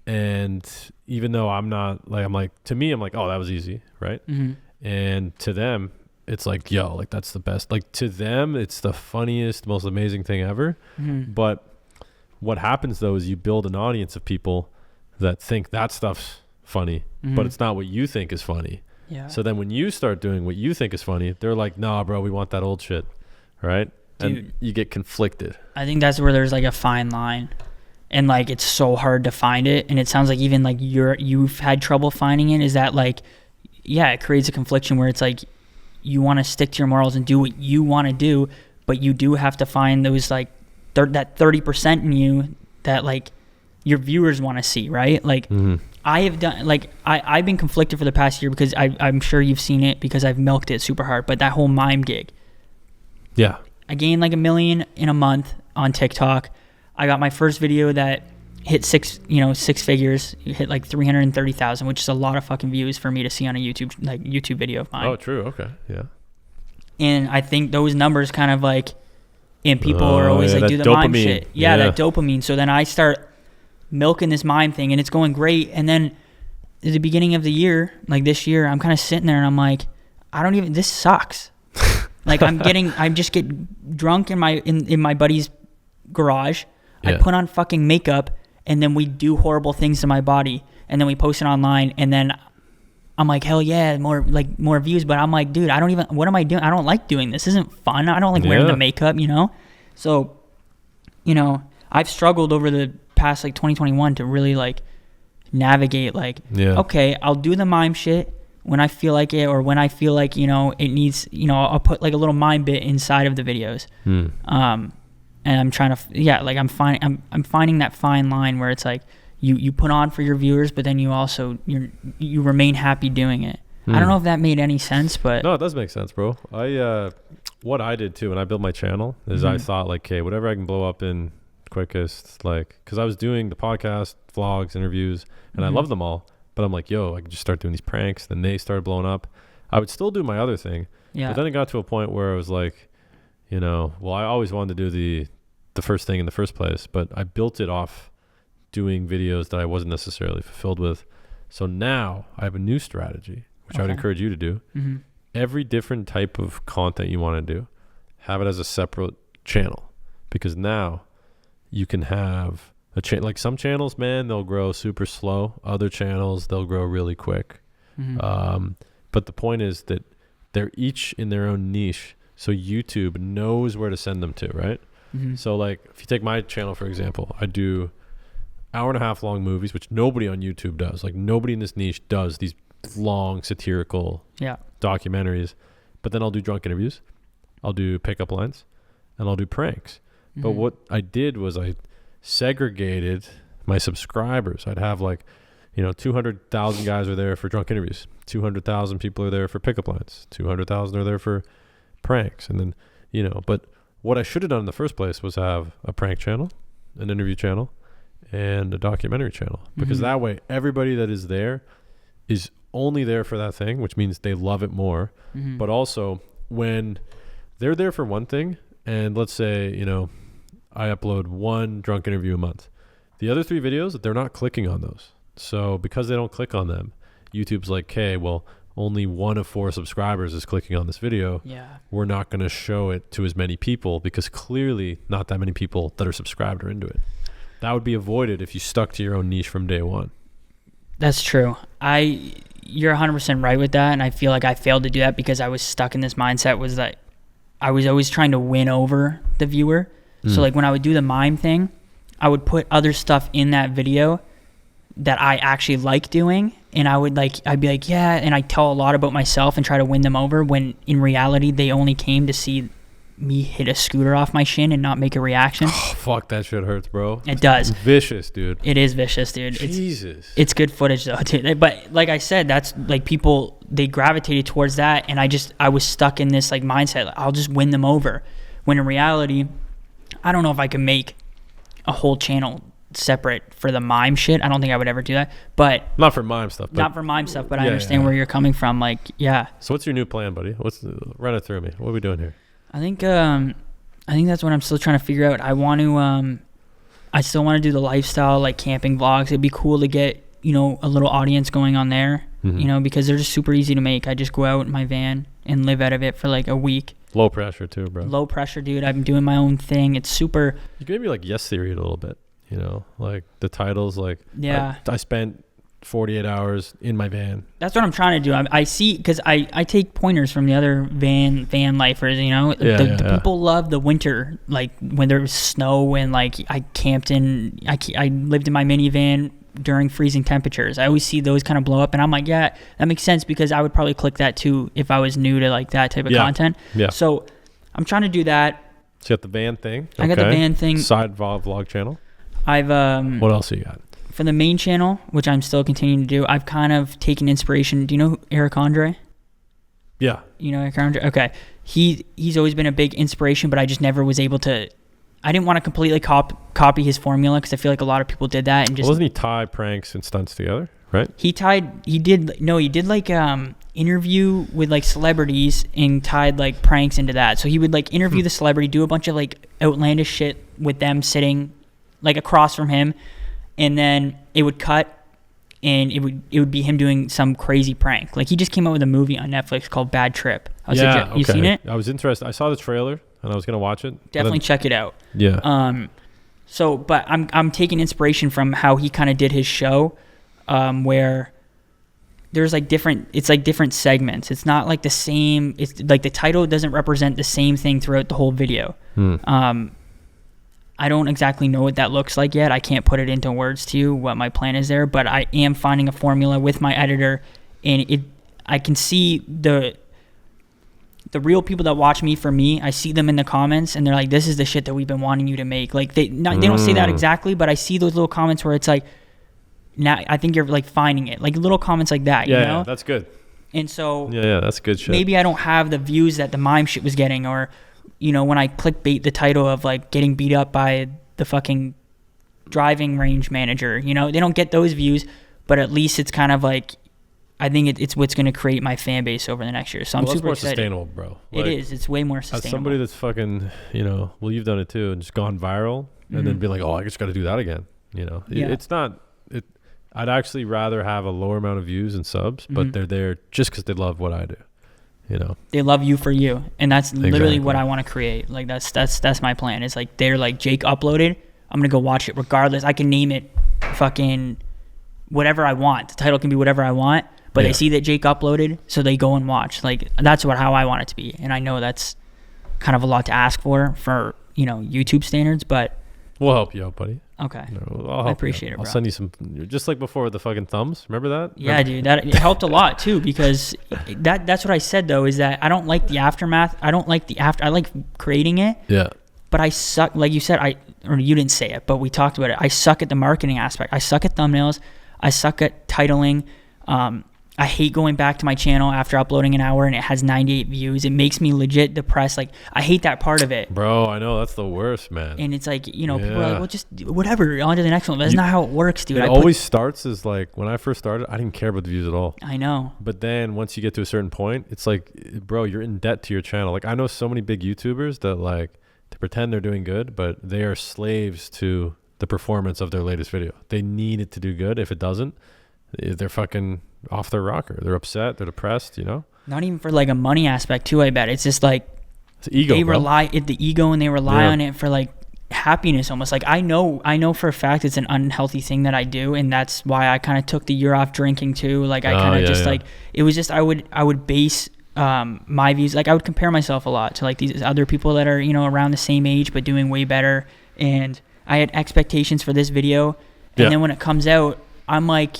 And even though I'm not like, to me, I'm like, oh, that was easy, right? Mm-hmm. And to them, it's like, yo, like that's the best. Like to them, it's the funniest, most amazing thing ever. Mm-hmm. But what happens though is you build an audience of people that think that stuff's funny, but it's not what you think is funny. Yeah. So then when you start doing what you think is funny, they're like, nah, bro, we want that old shit. Right? Dude, and you get conflicted. I think that's where there's like a fine line. And like it's so hard to find it. And it sounds like even like you've had trouble finding it. Is that like, yeah, it creates a confliction where it's like you want to stick to your morals and do what you want to do, but you do have to find those like that 30% in you that like your viewers want to see, right? Like I have done, like I've been conflicted for the past year because I'm sure you've seen it because I've milked it super hard, but that whole mime gig. Yeah. I gained like 1 million in a month on TikTok. I got my first video that hit six figures. It hit like 330,000, which is a lot of fucking views for me to see on a YouTube video of mine. Oh, true. Okay. Yeah. And I think those numbers kind of like, and people are always like, do the dopamine. mime shit. Yeah, that dopamine. So then I start milking this mime thing and it's going great. And then at the beginning of the year, like this year, I'm kind of sitting there and I'm like, this sucks. Like I just get drunk in my buddy's garage. Yeah. I put on fucking makeup and then we do horrible things to my body and then we post it online and then I'm like, hell yeah, more views. But I'm like, dude, what am I doing? I don't like doing this. This isn't fun. I don't like wearing the makeup, So, I've struggled over the past like 2021 to really like navigate like, okay, I'll do the mime shit when I feel like it, or when I feel like, it needs, I'll put like a little mime bit inside of the videos. And I'm trying to, I'm finding that fine line where it's like you put on for your viewers, but then you also you remain happy doing it. I don't know if that made any sense, but no, it does make sense, bro. What I did too when I built my channel is I thought like, okay, whatever I can blow up in quickest, like, because I was doing the podcast, vlogs, interviews, and I love them all. But I'm like, yo, I can just start doing these pranks. Then they started blowing up. I would still do my other thing, but then it got to a point where I was like, well, I always wanted to do the first thing in the first place, but I built it off doing videos that I wasn't necessarily fulfilled with. So now I have a new strategy, which I would encourage you to do. Every different type of content you want to do, have it as a separate channel, because now you can have a channel. Like some channels, man, they'll grow super slow. Other channels, they'll grow really quick. But the point is that they're each in their own niche. So YouTube knows where to send them to, right? So like if you take my channel, for example, I do 1.5 hour long movies, which nobody on YouTube does. Like nobody in this niche does these long satirical documentaries. But then I'll do drunk interviews, I'll do pickup lines, and I'll do pranks. But what I did was I segregated my subscribers. I'd have like, 200,000 guys are there for drunk interviews. 200,000 people are there for pickup lines. 200,000 are there for pranks. And then, but what I should have done in the first place was have a prank channel, an interview channel, and a documentary channel. Because that way, everybody that is there is only there for that thing, which means they love it more. But also, when they're there for one thing, and let's say, I upload one drunk interview a month, the other 3 videos, they're not clicking on those. So because they don't click on them, YouTube's like, okay, well, only 1 of 4 subscribers is clicking on this video. We're not going to show it to as many people because clearly not that many people that are subscribed are into it. That would be avoided if you stuck to your own niche from day one. That's true. You're 100% right with that, and I feel like I failed to do that because I was stuck in this mindset was that I was always trying to win over the viewer. So like when I would do the mime thing, I would put other stuff in that video that I actually like doing, and I'd be like, yeah, and I tell a lot about myself and try to win them over when in reality they only came to see me hit a scooter off my shin and not make a reaction. Oh, fuck, that shit hurts, bro. It does. Vicious, dude. It is vicious, dude. Jesus. It's good footage though, dude. But like I said, that's like people, they gravitated towards that, and I was stuck in this like mindset. Like, I'll just win them over. When in reality, I don't know if I can make a whole channel separate for the mime shit. I don't think I would ever do that. But not for mime stuff. But I understand where you're coming from. Like, yeah. So what's your new plan, buddy? Run it through me. What are we doing here? I think that's what I'm still trying to figure out. I still want to do the lifestyle, like camping vlogs. It'd be cool to get, you know, a little audience going on there, you know, because they're just super easy to make. I just go out in my van and live out of it for like a week. Low pressure too, bro. Low pressure, dude. I'm doing my own thing. It's super. You could maybe like Yes Theory it a little bit, you know, like the titles, like, yeah. I spent 48 hours in my van. That's what I'm trying to do. I see, because I take pointers from the other van lifers, you know. The people love the winter, like when there was snow and like I camped in, I lived in my minivan during freezing temperatures. I always see those kind of blow up, and I'm like, yeah, that makes sense, because I would probably click that too if I was new to like that type of content. Yeah. So I'm trying to do that. So you got the van thing. I got the van thing. Side vlog channel. I've what else you got? For the main channel, which I'm still continuing to do, I've kind of taken inspiration. Do you know Eric Andre? Yeah. You know Eric Andre? Okay. He's always been a big inspiration, but I just never was able to. I didn't want to completely copy his formula, because I feel like a lot of people did that and just. Well, doesn't he tie pranks and stunts together, right? He did like interview with like celebrities and tied like pranks into that. So he would like interview the celebrity, do a bunch of like outlandish shit with them sitting like across from him, and then it would cut, and it would be him doing some crazy prank. Like he just came out with a movie on Netflix called Bad Trip. You seen it? I was interested. I saw the trailer and I was gonna watch it. Definitely check it out. Yeah. So, but I'm taking inspiration from how he kind of did his show, where there's like different segments. It's not like the same. It's like the title doesn't represent the same thing throughout the whole video. I don't exactly know what that looks like yet. I can't put it into words to you what my plan is there, but I am finding a formula with my editor, and I can see the real people that watch me for me. I see them in the comments, and they're like, "This is the shit that we've been wanting you to make." Like they don't say that exactly, but I see those little comments where it's like, "Now I think you're like finding it." Like little comments like that, you know? Yeah, that's good. And so yeah, that's good shit. Maybe I don't have the views that the mime shit was getting, or you know, when I clickbait the title of like getting beat up by the fucking driving range manager, you know, they don't get those views, but at least it's kind of like, I think it's what's going to create my fan base over the next year. So I'm super excited. Sustainable, bro. Like, it is. It's way more sustainable. As somebody that's fucking, you know, well, you've done it too, and just gone viral, and then be like, oh, I just got to do that again. You know, it's not. I'd actually rather have a lower amount of views and subs, but they're there just because they love what I do. You know, they love you for you, and that's literally what I want to create. Like that's my plan. It's like they're like, Jake uploaded, I'm gonna go watch it regardless. I can name it fucking whatever I want. The title can be whatever I want, but they see that Jake uploaded, so they go and watch. Like that's how I want it to be. And I know that's kind of a lot to ask for you know, YouTube standards, but we'll help you out, buddy. Okay. I appreciate it, bro. I'll send you some, just like before with the fucking thumbs. Remember that? Yeah, dude. That it helped a lot too, because that's what I said though, is that I don't like the aftermath. I don't like I like creating it. Yeah. But I suck, like you said, or you didn't say it, but we talked about it. I suck at the marketing aspect. I suck at thumbnails. I suck at titling. I hate going back to my channel after uploading an hour and it has 98 views. It makes me legit depressed. Like, I hate that part of it. Bro, I know. That's the worst, man. And it's like, you know, people are like, well, just whatever, on to the next one. That's not how it works, dude. It always starts as like, when I first started, I didn't care about the views at all. I know. But then once you get to a certain point, it's like, bro, you're in debt to your channel. Like, I know so many big YouTubers that like, they pretend they're doing good, but they are slaves to the performance of their latest video. They need it to do good. If it doesn't, they're fucking off their rocker. They're upset. They're depressed, you know? Not even for like a money aspect too, I bet. It's just like, it's ego, they rely the ego, and they rely on it for like happiness almost. Like I know for a fact it's an unhealthy thing that I do, and that's why I kind of took the year off drinking too. Like I kind of like, it was just I would base my views, like I would compare myself a lot to like these other people that are, you know, around the same age but doing way better, and I had expectations for this video, and then when it comes out, I'm like,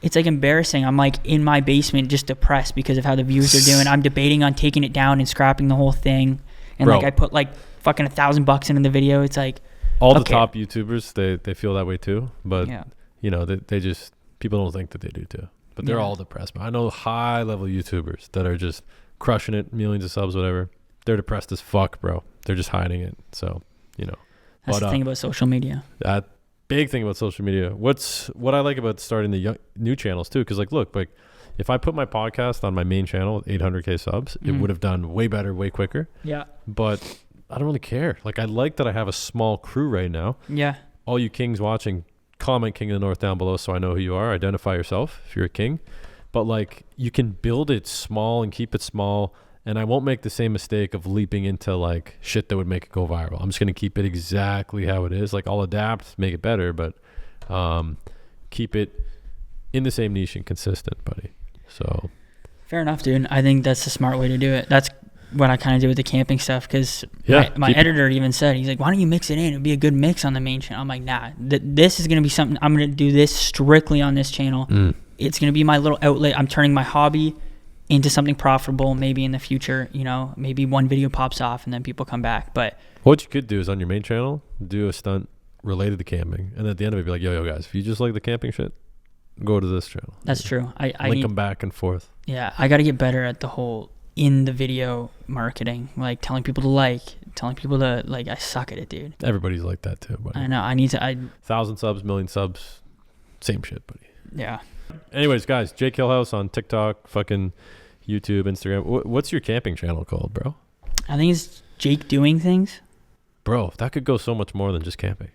it's like embarrassing. I'm like in my basement just depressed because of how the views are doing. I'm debating on taking it down and scrapping the whole thing, and Bro. like I put like fucking $1,000 into the video. It's like All the okay. top YouTubers, they feel that way too. But Yeah. you know, they just people don't think that they do too. But they're Yeah. all depressed. I know high level YouTubers that are just crushing it, millions of subs, whatever. They're depressed as fuck, bro. They're just hiding it. So, you know. That's the thing about social media. That big thing about social media. What I like about starting the new channels too, because like, look, like if I put my podcast on my main channel with 800K subs, it would have done way better, way quicker. Yeah. But I don't really care. Like, I like that I have a small crew right now. Yeah. All you kings watching, comment King of the North down below so I know who you are. Identify yourself if you're a king. But like, you can build it small and keep it small. And I won't make the same mistake of leaping into like shit that would make it go viral. I'm just going to keep it exactly how it is. Like, I'll adapt, make it better, but keep it in the same niche and consistent, buddy. So Fair enough, dude. I think that's the smart way to do it. That's what I kind of do with the camping stuff, because my editor even said, he's like, why don't you mix it in? It'd be a good mix on the main channel. I'm like, nah, this is going to be something, I'm going to do this strictly on this channel. It's going to be my little outlet. I'm turning my hobby into something profitable maybe in the future. You know, maybe one video pops off and then people come back. But what you could do is on your main channel, do a stunt related to camping. And at the end of it, be like, yo, guys, if you just like the camping shit, go to this channel. That's true. I link them back and forth. Yeah, I got to get better at the whole in the video marketing, like telling people to telling people to I suck at it, dude. Everybody's like that too, buddy. I know. I need to. 1,000 subs, million subs, same shit, buddy. Yeah. Anyways, guys, Jake Hillhouse on TikTok, fucking YouTube, Instagram. What's your camping channel called, bro? I think it's Jake Doing Things. Bro, that could go so much more than just camping.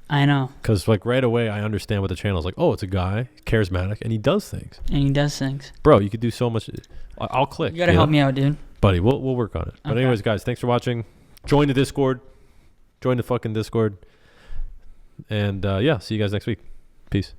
I know. Because like right away, I understand what the channel is like. Oh, it's a guy, charismatic, and he does things. And he does things. Bro, you could do so much. I'll click. You gotta help me out, dude. Buddy, we'll work on it. But Okay. anyways, guys, thanks for watching. Join the Discord. Join the fucking Discord. And yeah, see you guys next week. Peace.